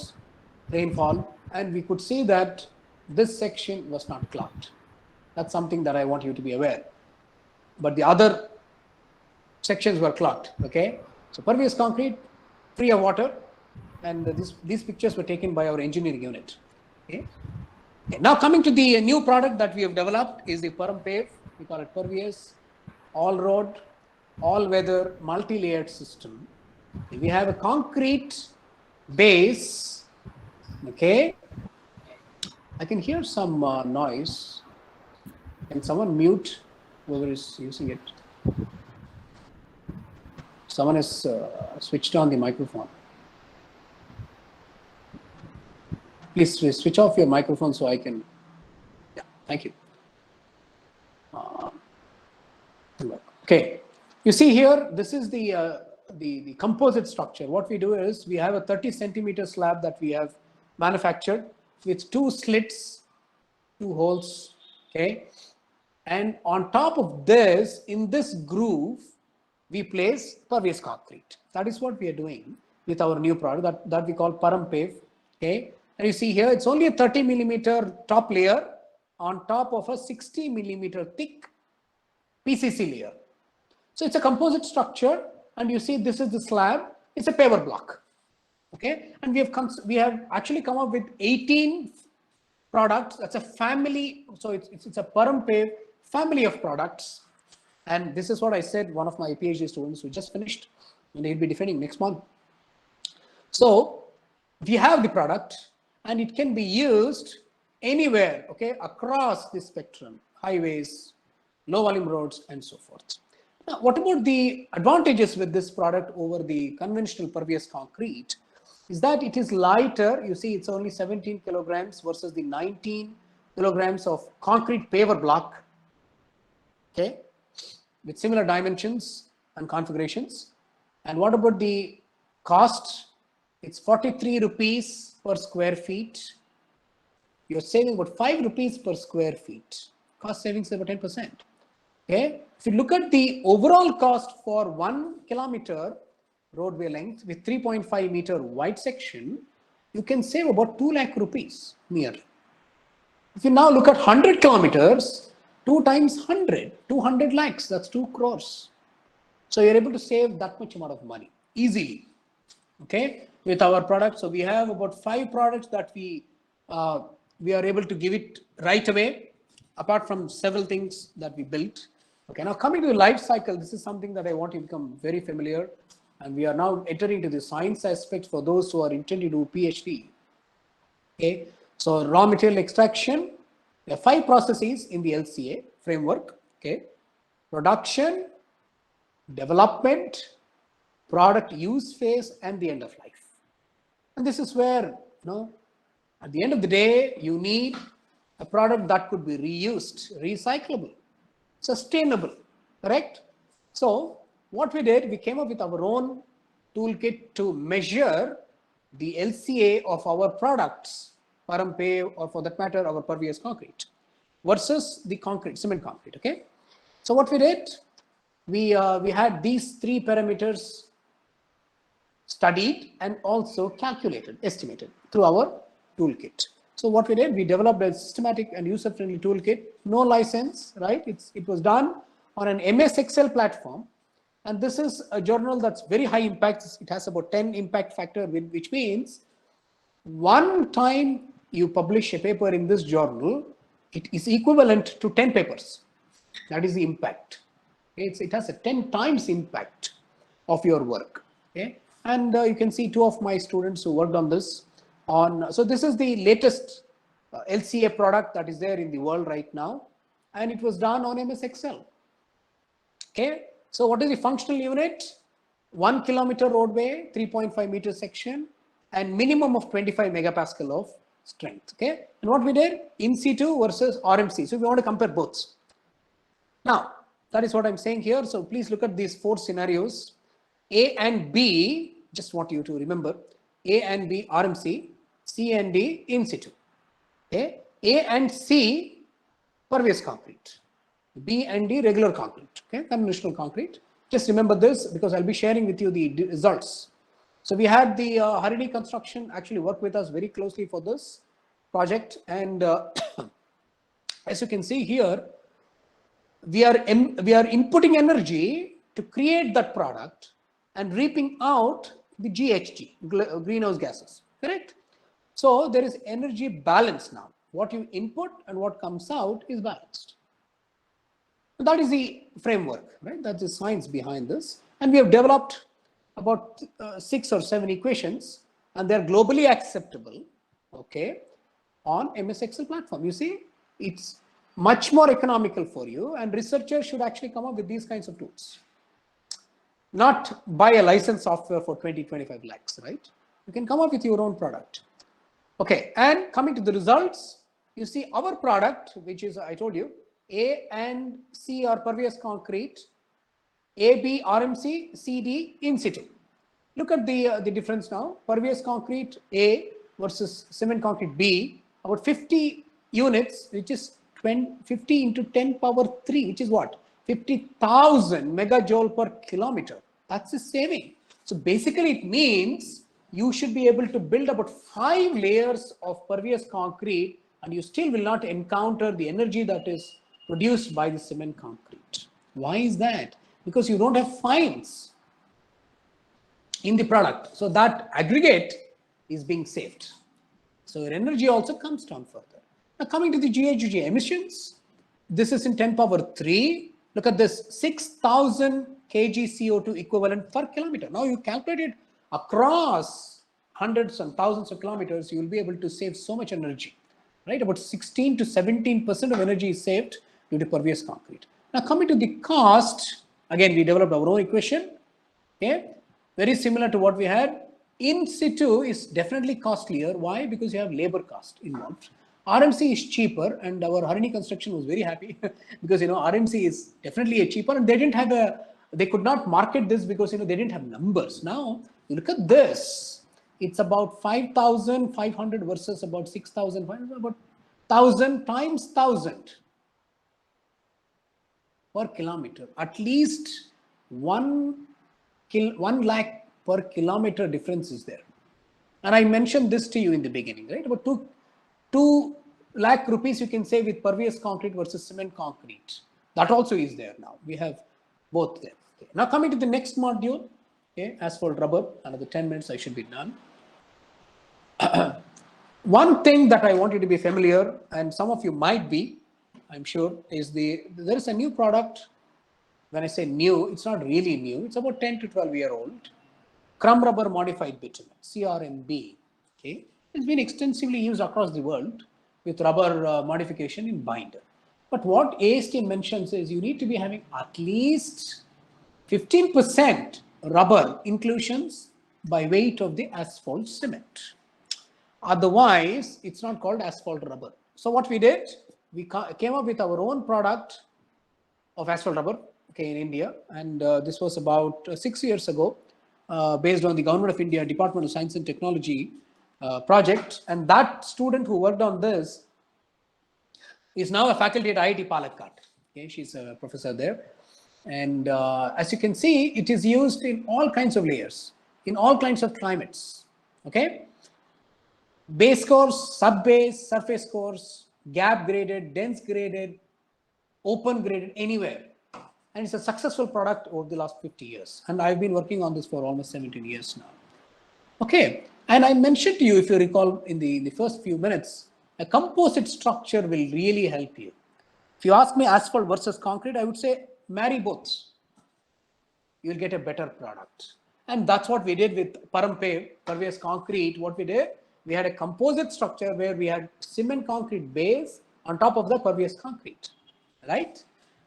rainfall, and we could see that this section was not clogged. That's something that I want you to be aware. But the other sections were clogged. Okay, so pervious concrete, free of water, and these pictures were taken by our engineering unit. Okay. Okay. Now coming to the new product that we have developed is the Parampave. We call it pervious, all road, all weather, multi-layered system. We have a concrete base. Okay, I can hear some noise. Can someone mute whoever is using it? Someone has switched on the microphone. Please switch off your microphone so I can. Yeah, thank you. Okay, you see here, this is the composite structure. What we do is we have a 30 centimeter slab that we have manufactured with 2 slits, 2 holes. Okay, and on top of this, in this groove, we place pervious concrete. That is what we are doing with our new product that we call Parampave. Okay, and you see here, it's only a 30 millimeter top layer on top of a 60 millimeter thick PCC layer. So it's a composite structure, and you see this is the slab. It's a paver block. Okay, and we have actually come up with 18 products. That's a family. So it's a Parampave family of products. And this is what I said, one of my PhD students who just finished, and he'll be defending next month. So we have the product, and it can be used anywhere, okay, across the spectrum, highways, low volume roads, and so forth. Now, what about the advantages with this product over the conventional pervious concrete? Is that it is lighter. You see, it's only 17 kilograms versus the 19 kilograms of concrete paver block. Okay, with similar dimensions and configurations. And what about the cost? It's 43 rupees per square feet. You're saving about 5 rupees per square feet. Cost savings about 10%. Okay, if you look at the overall cost for 1 kilometer roadway length with 3.5 meter wide section, you can save about 2 lakh rupees nearly. If you now look at 100 kilometers, 2 times 100, 200 lakhs, that's 2 crores. So you're able to save that much amount of money easily, okay, with our product. So we have about 5 products that we are able to give it right away, apart from several things that we built. Okay, now coming to the life cycle, this is something that I want to become very familiar. And we are now entering into the science aspect for those who are intending to do PhD. Okay, so raw material extraction, there are 5 processes in the LCA framework. Okay, production, development, product use phase, and the end of life. And this is where, at the end of the day, you need a product that could be reused, recyclable, sustainable, correct? So what we did, we came up with our own toolkit to measure the LCA of our products, Parampave, or for that matter, our pervious concrete, versus the concrete, cement concrete. Okay. So what we did, we had these 3 parameters studied and also calculated, estimated through our toolkit. So what we did, we developed a systematic and user-friendly toolkit, no license, right? It was done on an MS Excel platform. And this is a journal that's very high impact. It has about 10 impact factor, which means one time you publish a paper in this journal, it is equivalent to 10 papers. That is the impact. It has a 10 times impact of your work. Okay, and you can see 2 of my students who worked on this. So this is the latest LCA product that is there in the world right now. and it was done on MS Excel. Okay, so what is the functional unit? 1 kilometer roadway, 3.5 meter section, and minimum of 25 megapascal of strength. Okay, and what we did, in situ versus RMC. So we want to compare both. Now, that is what I'm saying here. So please look at these 4 scenarios. A and B, just want you to remember, A and B RMC, C and D in situ. Okay, A and C pervious concrete, B and D regular concrete, okay, conventional concrete. Just remember this because I'll be sharing with you the results. So we had the Harini Construction actually work with us very closely for this project, and as you can see here, we are inputting energy to create that product and reaping out the GHG, greenhouse gases, correct? So there is energy balance now. What you input and what comes out is balanced. That is the framework, right? That's the science behind this. And we have developed about 6 or 7 equations, and they're globally acceptable, okay, on MS Excel platform. You see, it's much more economical for you, and researchers should actually come up with these kinds of tools. Not buy a licensed software for 20-25 lakhs, right? You can come up with your own product. Okay, and coming to the results, you see our product, which is, I told you, A and C are pervious concrete, AB RMC, CD in situ. Look at the difference now. Pervious concrete A versus cement concrete B, about 50 units, which is 50 into 10 power 3, which is what? 50,000 megajoule per kilometer. That's a saving. So basically it means you should be able to build about 5 layers of pervious concrete, and you still will not encounter the energy that is produced by the cement concrete. Why is that? Because you don't have fines in the product. So that aggregate is being saved. So your energy also comes down further. Now coming to the GHG emissions, this is in 10 power 3. Look at this, 6,000 kg CO2 equivalent per kilometer. Now you calculate it across hundreds and thousands of kilometers, you will be able to save so much energy, right? About 16 to 17% of energy is saved due to pervious concrete. Now coming to the cost, again, we developed our own equation, okay? Very similar to what we had. In situ is definitely costlier. Why? Because you have labor cost involved. RMC is cheaper, and our Harini Construction was very happy because, you know, RMC is definitely a cheaper, and they didn't have they could not market this because, you know, they didn't have numbers. Now, you look at this, it's about 5,500 versus about 6,500, about 1,000 times 1,000 per kilometer. At least 1 lakh per kilometer difference is there. And I mentioned this to you in the beginning, right? About 2 lakh rupees you can save with pervious concrete versus cement concrete. That also is there now. We have both there. Okay. Now coming to the next module, okay, asphalt rubber, another 10 minutes I should be done. One thing that I want you to be familiar, and some of you might be, I'm sure, is there is a new product. When I say new, it's not really new. It's about 10 to 12 year old. Crumb rubber modified bitumen, CRMB. Okay, it's been extensively used across the world with rubber modification in binder. But what ASTM mentions is you need to be having at least 15% rubber inclusions by weight of the asphalt cement. Otherwise, it's not called asphalt rubber. So what we did, we came up with our own product of asphalt rubber, okay, in India, and this was about 6 years ago, based on the Government of India Department of Science and Technology project. And that student who worked on this is now a faculty at IIT Palakkad. Okay, she's a professor there. And as you can see, it is used in all kinds of layers, in all kinds of climates. Okay, base course, sub-base, surface course, gap graded, dense graded, open graded, anywhere. And it's a successful product over the last 50 years. And I've been working on this for almost 17 years now. Okay, and I mentioned to you, if you recall in the first few minutes, a composite structure will really help you. If you ask me asphalt versus concrete, I would say marry both. You'll get a better product. And that's what we did with Parampe, pervious concrete. What we did, we had a composite structure where we had cement concrete base on top of the pervious concrete. right?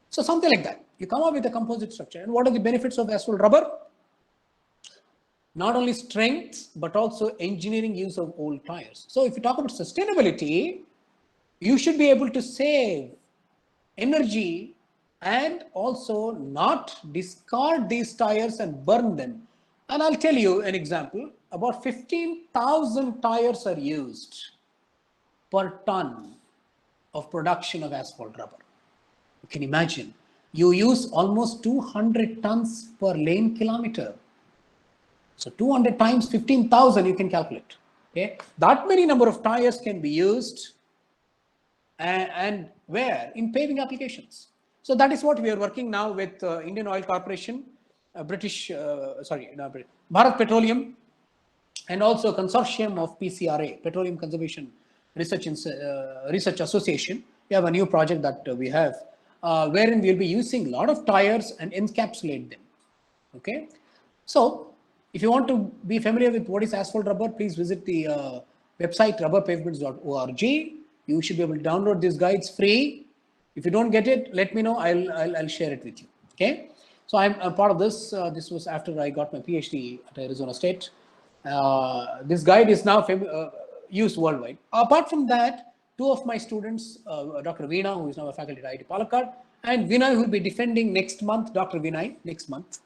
So something like that. You come up with a composite structure. And what are the benefits of asphalt rubber? Not only strength, but also engineering use of old tires. So if you talk about sustainability, you should be able to save energy and also not discard these tires and burn them. And I'll tell you an example. About 15,000 tires are used per ton of production of asphalt rubber. You can imagine, you use almost 200 tons per lane kilometer. So 200 times 15,000, you can calculate. Okay, that many number of tires can be used, and where? In paving applications. So that is what we are working now with Indian Oil Corporation, Bharat Petroleum, and also consortium of PCRA, Petroleum Conservation Research Association. We have a new project that we have, wherein we'll be using a lot of tires and encapsulate them. Okay, so if you want to be familiar with what is asphalt rubber, please visit the website rubberpavements.org. You should be able to download these guides free. If you don't get it, let me know. I'll share it with you. Okay. So I'm a part of this. This was after I got my PhD at Arizona State. This guide is now used worldwide. Apart from that, two of my students, Dr. Veena, who is now a faculty at IIT Palakkad, and Vinay, who will be defending next month, Dr. Vinay, next month,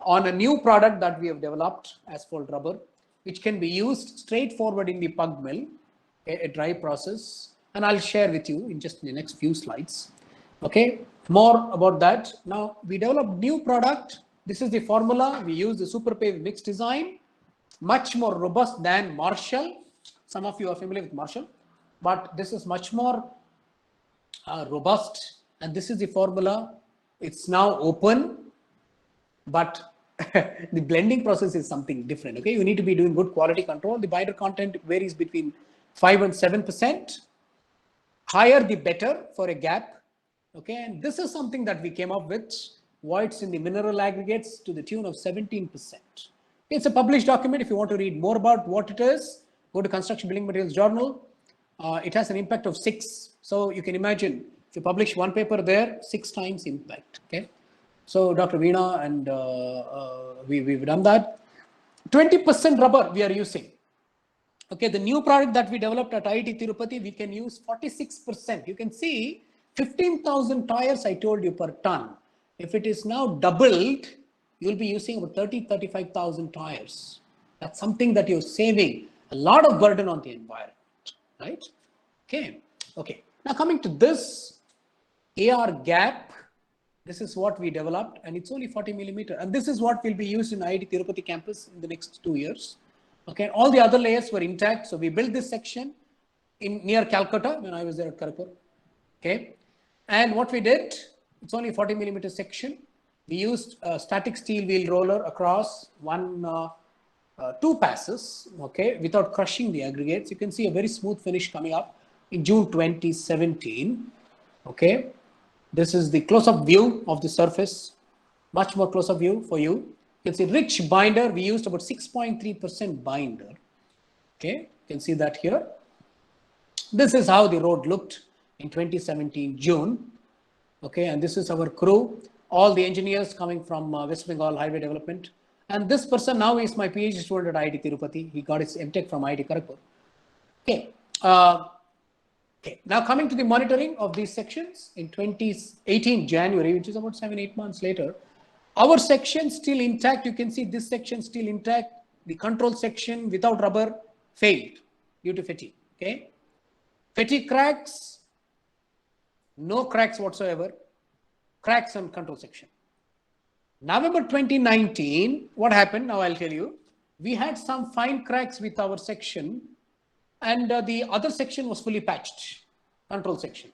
on a new product that we have developed, asphalt rubber, which can be used straightforward in the pug mill, a dry process. And I'll share with you in just the next few slides. Okay, more about that. Now we developed new product. This is the formula. We use the SuperPave mix design, much more robust than Marshall. Some of you are familiar with Marshall, but this is much more robust. And this is the formula. It's now open, but the blending process is something different. Okay, you need to be doing good quality control. The binder content varies between 5 and 7%. Higher the better for a gap. Okay, and this is something that we came up with. Voids in the mineral aggregates to the tune of 17%. It's a published document. If you want to read more about what it is, go to Construction Building Materials Journal. It has an impact of 6. So you can imagine if you publish one paper there, 6 times impact. Okay, so Dr. Veena and we've done that. 20% rubber we are using. Okay, the new product that we developed at IIT Tirupati, we can use 46%. You can see 15,000 tires I told you per ton. If it is now doubled, you'll be using about 35,000 tires. That's something that you're saving a lot of burden on the environment, right? Okay. Now coming to this AR gap, this is what we developed, and it's only 40 millimeter. And this is what will be used in IIT Tirupati campus in the next 2 years. Okay, all the other layers were intact. So we built this section near Calcutta when I was there at Kharagpur. Okay, and what we did, it's only 40 millimeter section. We used a static steel wheel roller across 2 passes, okay, without crushing the aggregates. You can see a very smooth finish coming up in June 2017. Okay, this is the close-up view of the surface, much more close-up view for you. You can see rich binder. We used about 6.3% binder. Okay, you can see that here. This is how the road looked in 2017 June. Okay, and this is our crew, all the engineers coming from West Bengal Highway Development. And this person now is my PhD student at IIT Tirupati. He got his MTech from IIT Kharagpur. Okay. Okay. Now coming to the monitoring of these sections in 2018 January, which is about 7-8 months later. Our section still intact. You can see this section still intact. The control section without rubber failed due to fatigue. Okay, fatigue cracks, no cracks whatsoever. Cracks on control section. November 2019, what happened? Now I'll tell you. We had some fine cracks with our section, and the other section was fully patched. Control section.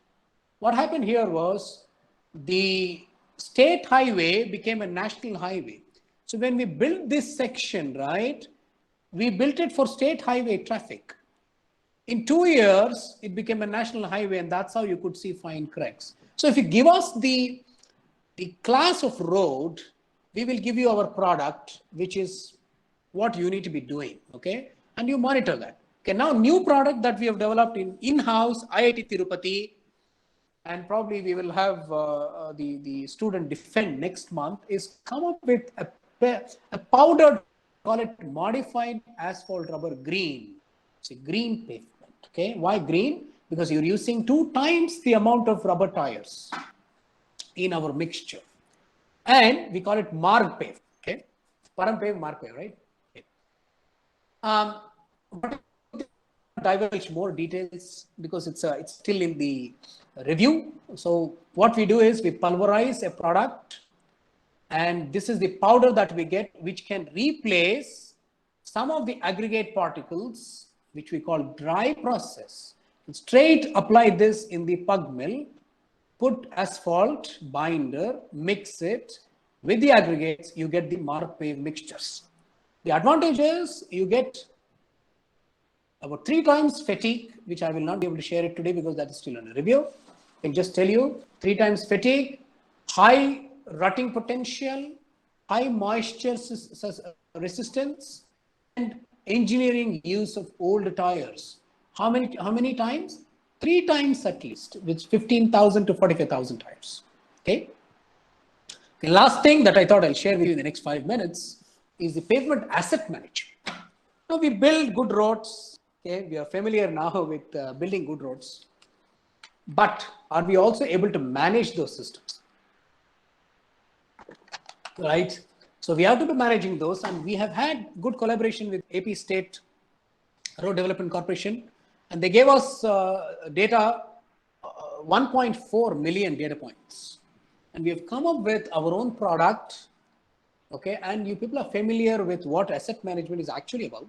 What happened here was the state highway became a national highway. So when we built this section, right, we built it for state highway traffic. In 2 years, it became a national highway, and that's how you could see fine cracks. So if you give us the class of road, we will give you our product, which is what you need to be doing, okay? And you monitor that. Okay, now new product that we have developed in-house IIT Tirupati, and probably we will have the student defend next month, is come up with a powdered, call it modified asphalt rubber green. It's a green pavement. Okay, why green? Because you're using 2 times the amount of rubber tires in our mixture, and we call it Margpave. Okay, Parampave, Margpave, right? Okay. But divulge more details because it's still in the review. So what we do is we pulverize a product, and this is the powder that we get, which can replace some of the aggregate particles, which we call dry process. Straight apply this in the pug mill, put asphalt binder, mix it with the aggregates, you get the Margpave mixtures. The advantage is you get about 3 times fatigue, which I will not be able to share it today because that is still under review. I can just tell you 3 times fatigue, high rutting potential, high moisture resistance, and engineering use of old tires. How many times? 3 times at least, which 15,000 to 45,000 tires. Okay. The last thing that I thought I'll share with you in the next 5 minutes is the pavement asset management. Now we build good roads. Okay, we are familiar now with building good roads, but are we also able to manage those systems? Right. So we have to be managing those, and we have had good collaboration with AP State Road Development Corporation, and they gave us data, 1.4 million data points, and we have come up with our own product. Okay, and you people are familiar with what asset management is actually about.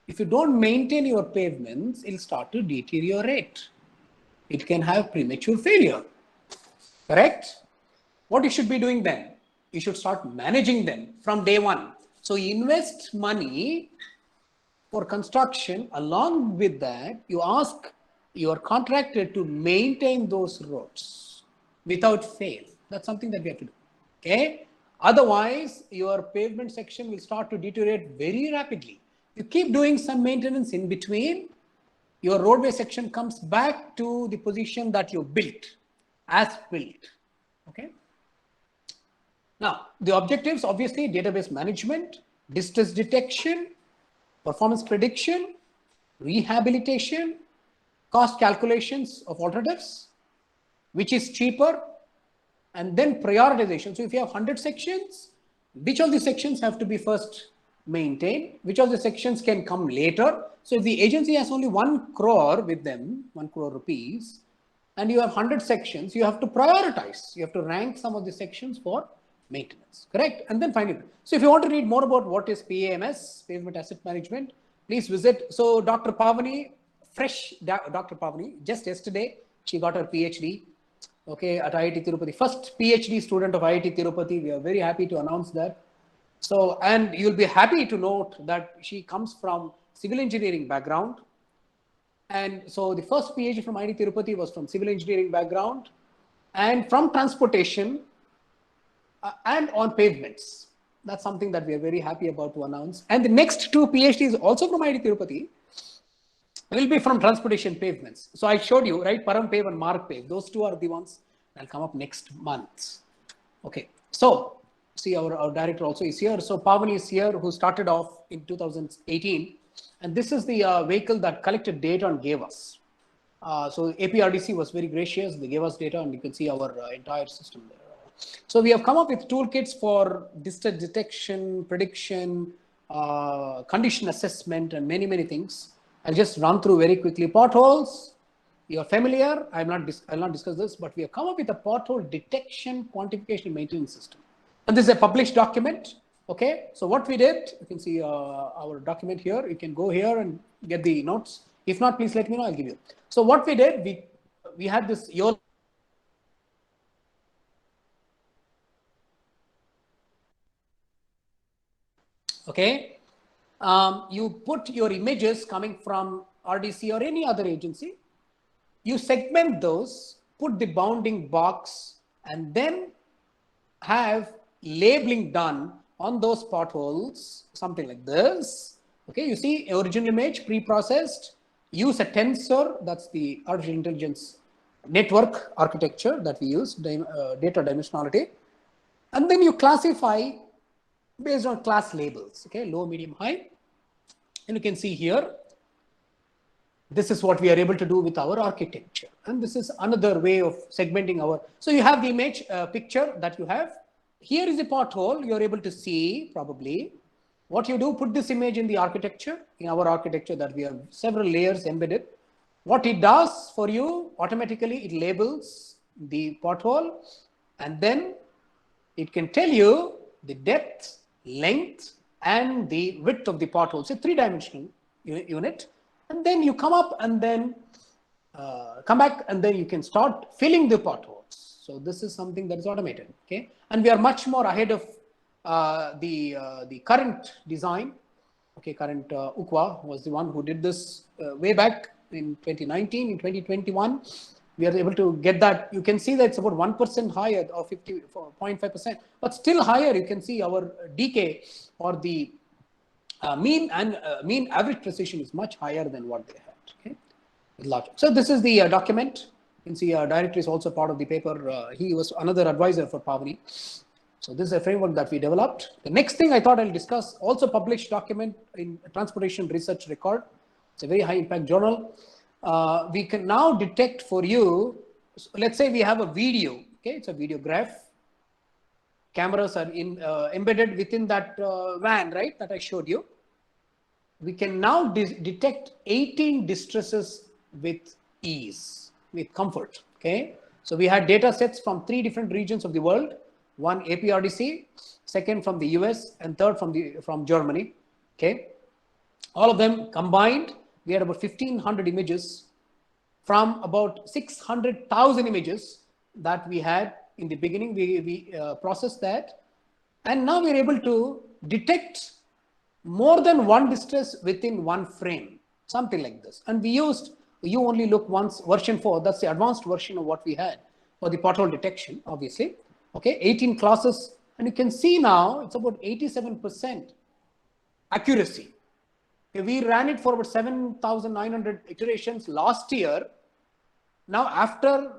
If you don't maintain your pavements, it'll start to deteriorate. It can have premature failure. Correct? What you should be doing then? You should start managing them from day one. So you invest money for construction. Along with that, you ask your contractor to maintain those roads without fail. That's something that we have to do. Okay? Otherwise, your pavement section will start to deteriorate very rapidly. You keep doing some maintenance in between, your roadway section comes back to the position that you built, as built. Okay. Now, the objectives, obviously, database management, distress detection, performance prediction, rehabilitation, cost calculations of alternatives, which is cheaper, and then prioritization. So if you have 100 sections, which of the sections have to be first maintained, which of the sections can come later? So if the agency has only 1 crore with them, 1 crore rupees, and you have 100 sections, you have to prioritize. You have to rank some of the sections for maintenance, correct? And then finally, so if you want to read more about what is PAMS, Pavement Asset Management, please visit. So Dr. Pavani, Dr. Pavani, just yesterday, she got her PhD, okay, at IIT Tirupati. First PhD student of IIT Tirupati. We are very happy to announce that. So, and you'll be happy to note that she comes from civil engineering background. And so the first PhD from IIT Tirupati was from civil engineering background and from transportation and on pavements. That's something that we are very happy about to announce. And the next 2 PhDs also from IIT Tirupati will be from transportation pavements. So I showed you, right, Parampave and Margpave. Those 2 are the ones that will come up next month. Okay, so see our director also is here. So Pavani is here, who started off in 2018. And this is the vehicle that collected data and gave us. So APRDC was very gracious. They gave us data, and you can see our entire system there. So we have come up with toolkits for distress detection, prediction, condition assessment, and many, many things. I'll just run through very quickly. Potholes, you're familiar. I'll not discuss this, but we have come up with a pothole detection, quantification, and maintenance system. And this is a published document. Okay, so what we did, you can see our document here. You can go here and get the notes. If not, please let me know, I'll give you. So what we did, we had this YOLO. Okay, you put your images coming from RDC or any other agency. You segment those, put the bounding box, and then have labeling done on those potholes, something like this. Okay, you see original image pre-processed, use a tensor, that's the artificial intelligence network architecture that we use, data dimensionality. And then you classify based on class labels, okay, low, medium, high. And you can see here, this is what we are able to do with our architecture. And this is another way of segmenting our, so you have the image picture that you have. Here is a pothole, you're able to see probably. What you do, put this image in the architecture, in our architecture that we have several layers embedded. What it does for you, automatically it labels the pothole, and then it can tell you the depth, length, and the width of the pothole. So 3-dimensional unit. And then you come up and then come back, and then you can start filling the potholes. So this is something that is automated, okay? And we are much more ahead of the current design. Okay, current Ookla was the one who did this way back in 2019. In 2021, we are able to get that. You can see that it's about 1% higher, or 50.5%, but still higher. You can see our decay, or the mean average precision is much higher than what they had. Okay, with logic. So this is the document. You can see director is also part of the paper. He was another advisor for Pavani. So this is a framework that we developed. The next thing I thought I'll discuss, also published document in Transportation Research Record. It's a very high impact journal. We can now detect for you, so let's say we have a video, okay, it's a video graph. Cameras are embedded within that van, right, that I showed you. We can now detect 18 distresses with ease, with comfort, okay. So we had data sets from 3 different regions of the world. One APRDC, second from the US, and third from Germany. Okay, all of them combined, we had about 1,500 images from about 600,000 images that we had in the beginning. We processed that, and now we're able to detect more than one distress within one frame, something like this. And we used, you only look once, version 4. That's the advanced version of what we had for the pothole detection, obviously. Okay, 18 classes, and you can see now it's about 87% accuracy. Okay, we ran it for about 7,900 iterations last year. Now after,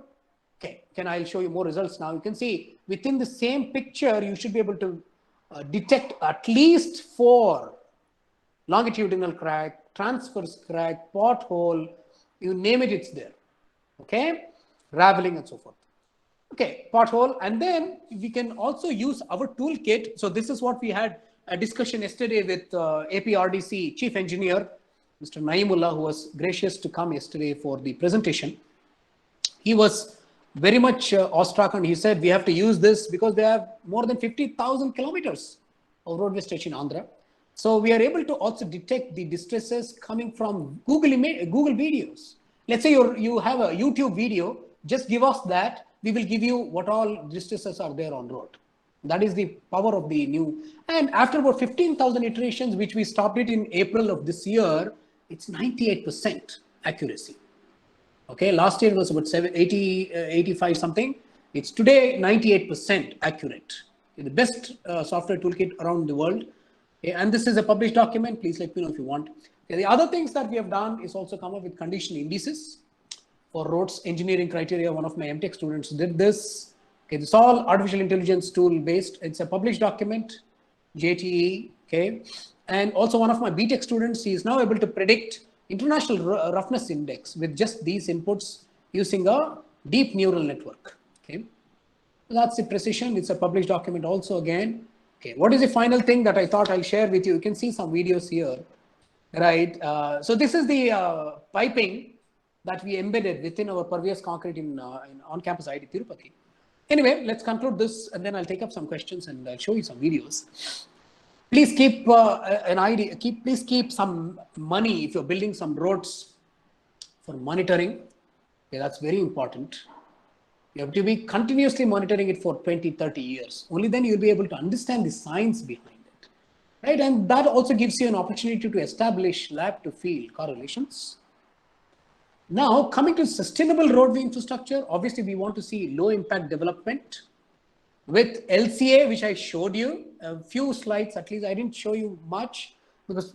okay, I'll show you more results now. You can see within the same picture, you should be able to detect at least 4 longitudinal crack, transverse crack, pothole, you name it, it's there. Okay, raveling and so forth. Okay, pothole, and then we can also use our toolkit. So this is what we had a discussion yesterday with APRDC Chief Engineer, Mr. Naeemullah, who was gracious to come yesterday for the presentation. He was very much awestruck, and he said we have to use this because they have more than 50,000 kilometers of roadway stretch in Andhra. So we are able to also detect the distresses coming from Google videos. Let's say you have a YouTube video, just give us that. We will give you what all distresses are there on road. That is the power of the new. And after about 15,000 iterations, which we stopped it in April of this year, it's 98% accuracy. Okay, last year it was about 85 something. It's today 98% accurate. The best software toolkit around the world. Okay, and this is a published document. Please let me know if you want. Okay, the other things that we have done is also come up with condition indices. For roads engineering criteria, one of my MTech students did this. Okay, this is all artificial intelligence tool based. It's a published document, JTE. Okay, and also one of my BTech students, he is now able to predict international roughness index with just these inputs using a deep neural network. Okay, that's the precision. It's a published document also again. Okay, what is the final thing that I thought I'll share with you? You can see some videos here, right? So this is the piping that we embedded within our pervious concrete in on-campus IIT Tirupati. Anyway, let's conclude this, and then I'll take up some questions and I'll show you some videos. Please keep please keep some money if you're building some roads for monitoring. Okay, that's very important. You have to be continuously monitoring it for 20, 30 years. Only then you'll be able to understand the science behind it, right? And that also gives you an opportunity to establish lab to field correlations. Now, coming to sustainable roadway infrastructure, obviously we want to see low impact development with LCA, which I showed you a few slides. At least I didn't show you much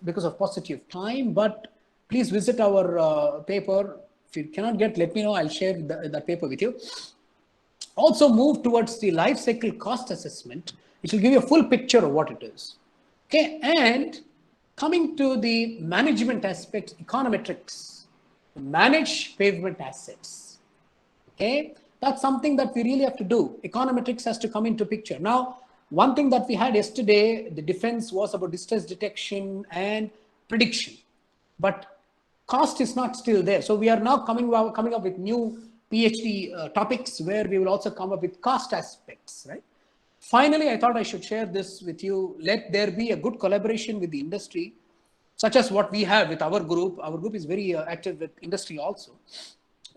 because of paucity of time, but please visit our paper, If you cannot get, let me know. I'll share that paper with you. Also move towards the life cycle cost assessment, which will give you a full picture of what it is. Okay, and coming to the management aspect, econometrics, manage pavement assets. Okay, that's something that we really have to do. Econometrics has to come into picture. Now, one thing that we had yesterday, the defense was about distress detection and prediction, but cost is not still there. So we are now coming up with new PhD topics where we will also come up with cost aspects, right? Finally, I thought I should share this with you. Let there be a good collaboration with the industry, such as what we have with our group. Our group is very active with industry also.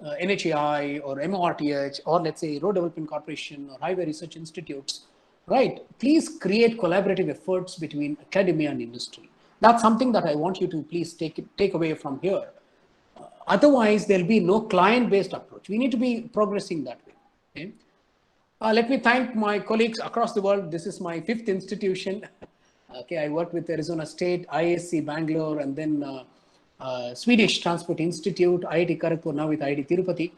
NHAI or MORTH or let's say Road Development Corporation or Highway Research Institutes, right? Please create collaborative efforts between academia and industry. That's something that I want you to please take away from here. Otherwise, there'll be no client-based approach. We need to be progressing that way. Okay? Let me thank my colleagues across the world. This is my 5th institution. Okay, I worked with Arizona State, ISC Bangalore, and then Swedish Transport Institute, IIT Kharagpur, now with IIT Tirupati.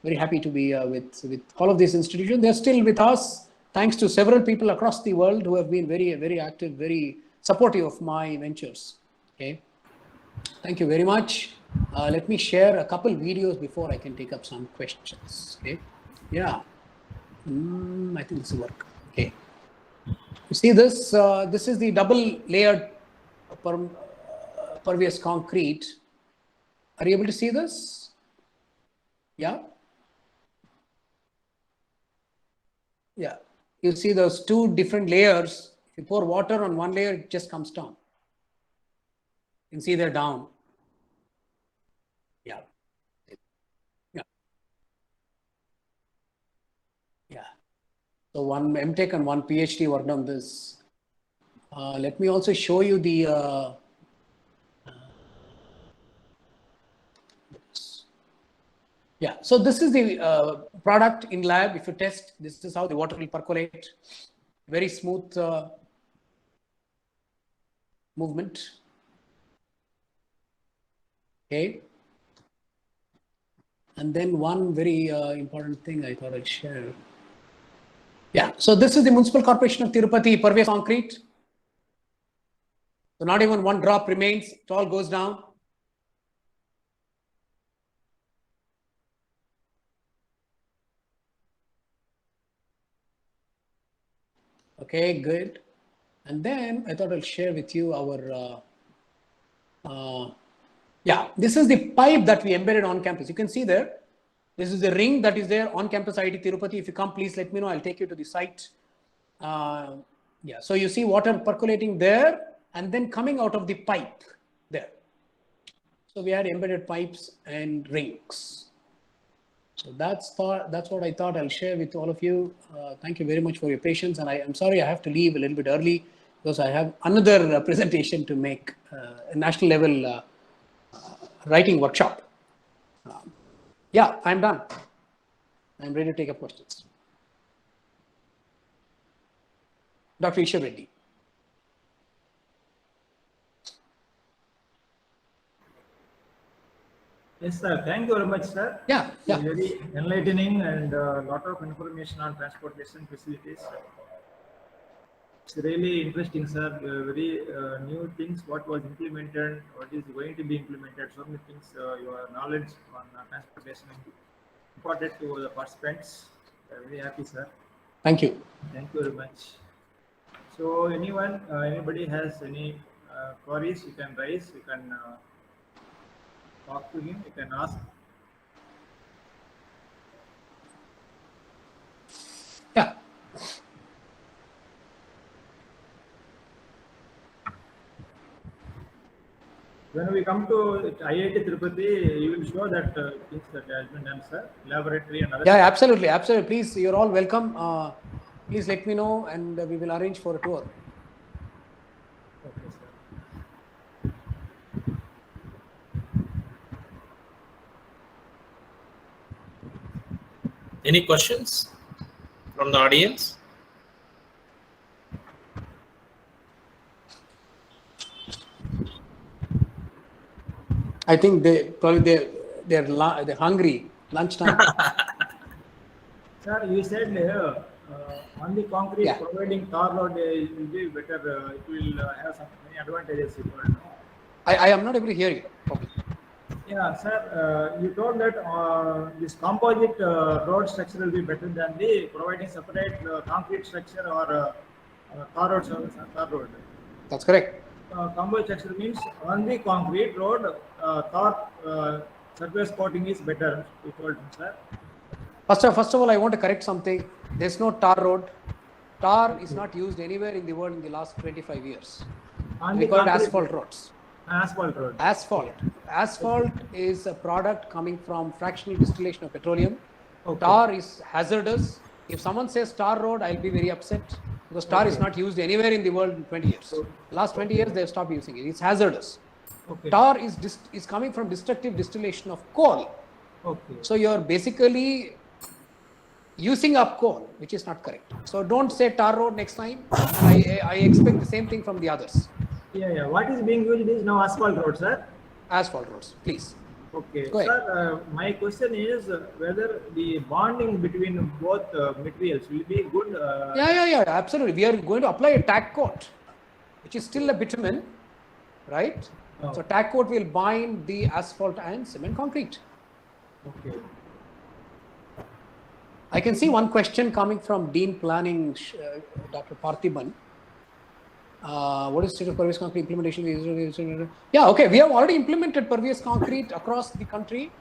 Very happy to be with all of these institutions. They're still with us, thanks to several people across the world who have been very, very active, very supportive of my ventures. Okay, thank you very much. Let me share a couple videos before I can take up some questions. Okay, yeah, I think this will work. Okay, you see this? This is the double layered pervious concrete. Are you able to see this? Yeah. Yeah. You see those two different layers. If you pour water on one layer, it just comes down. You can see they're down. Yeah. Yeah. Yeah. So one MTech and one PhD worked on this. Let me also show you the yeah, so this is the product in lab. If you test, this is how the water will percolate. Very smooth movement. Okay. And then one very important thing I thought I'd share. Yeah, so this is the Municipal Corporation of Tirupati pervious concrete. So not even one drop remains, it all goes down. Okay, good. And then I thought I'll share with you our, yeah, this is the pipe that we embedded on campus. You can see there, this is the ring that is there on campus IIT Tirupati. If you come, please let me know, I'll take you to the site. Yeah, so you see water percolating there and then coming out of the pipe there. So we had embedded pipes and rings. So that's what I thought I'll share with all of you. Thank you very much for your patience. And I'm sorry I have to leave a little bit early because I have another presentation to make, a national level writing workshop. Yeah, I'm done. I'm ready to take up questions. Dr. Isha Reddy. Yes, sir. Thank you very much, sir. Yeah. Very enlightening and a lot of information on transportation facilities. It's really interesting, sir. Very new things, what was implemented, what is going to be implemented. So many things, your knowledge on transportation important to the participants. Very happy, sir. Thank you. Thank you very much. So anybody has any queries, you can raise, you can talk to him, you can ask. Yeah. When we come to IIT Tirupati, you will show that things that has been done, sir. Laboratory and other. Yeah, absolutely. Please, you're all welcome. Please let me know and we will arrange for a tour. Okay, sir. Any questions from the audience? I think they they're hungry. Lunchtime. Sir, you said on the concrete Yeah. providing tar road will be better. It will have some many advantages. You told, no? I am not able to hear you properly. Yeah, sir. You told that this composite road structure will be better than the providing separate concrete structure or tar road service and tar road. That's correct. Composite structure means on the concrete road, tar surface coating is better. You told, sir. First of all, I want to correct something. There's no tar road. Tar is not used anywhere in the world in the last 25 years. On We the call it concrete- asphalt roads. Asphalt road. Asphalt is a product coming from fractional distillation of petroleum. Okay. Tar is hazardous. If someone says tar road, I'll be very upset because tar is not used anywhere in the world in 20 years. Last 20 years, they've stopped using it. It's hazardous. Okay. Tar is coming from destructive distillation of coal. Okay. So you're basically using up coal, which is not correct. So don't say tar road next time. And I expect the same thing from the others. Yeah. What is being used is now asphalt road, sir. Asphalt roads, please. Okay. Go ahead. Sir, my question is whether the bonding between both materials will be good. Yeah, absolutely. We are going to apply a tack coat, which is still a bitumen, right? Oh. So tack coat will bind the asphalt and cement concrete. Okay. I can see one question coming from Dean Planning, Dr. Parthiban. What is state of pervious concrete implementation? Yeah, okay. We have already implemented pervious concrete across the country,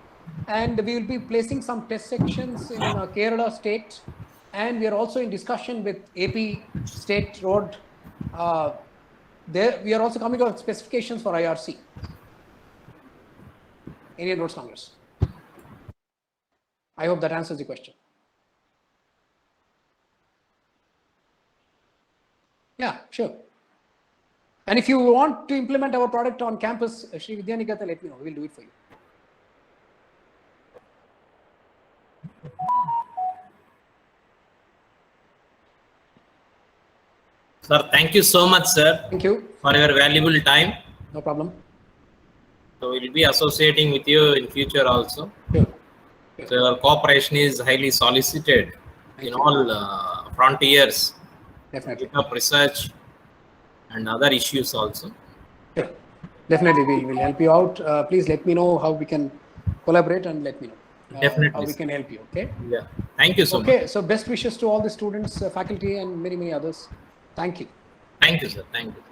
and we will be placing some test sections in Kerala state, and we are also in discussion with AP State Road. There, we are also coming out with specifications for IRC, Indian Roads Congress. I hope that answers the question. Yeah, sure. And if you want to implement our product on campus, Sri Vidyanikata, let me know. We'll do it for you. Sir, thank you so much, sir, Thank you. for your valuable time. No problem. So we'll be associating with you in future also. Sure. So your cooperation is highly solicited in all frontiers, Definitely. of research and other issues also. Sure. Definitely, we'll help you out. Please let me know how we can collaborate and let me know Definitely, how we sir. can help you. Okay. Yeah. Thank you so much. Okay. So best wishes to all the students, faculty, and many others. Thank you. Thank you, sir. Thank you.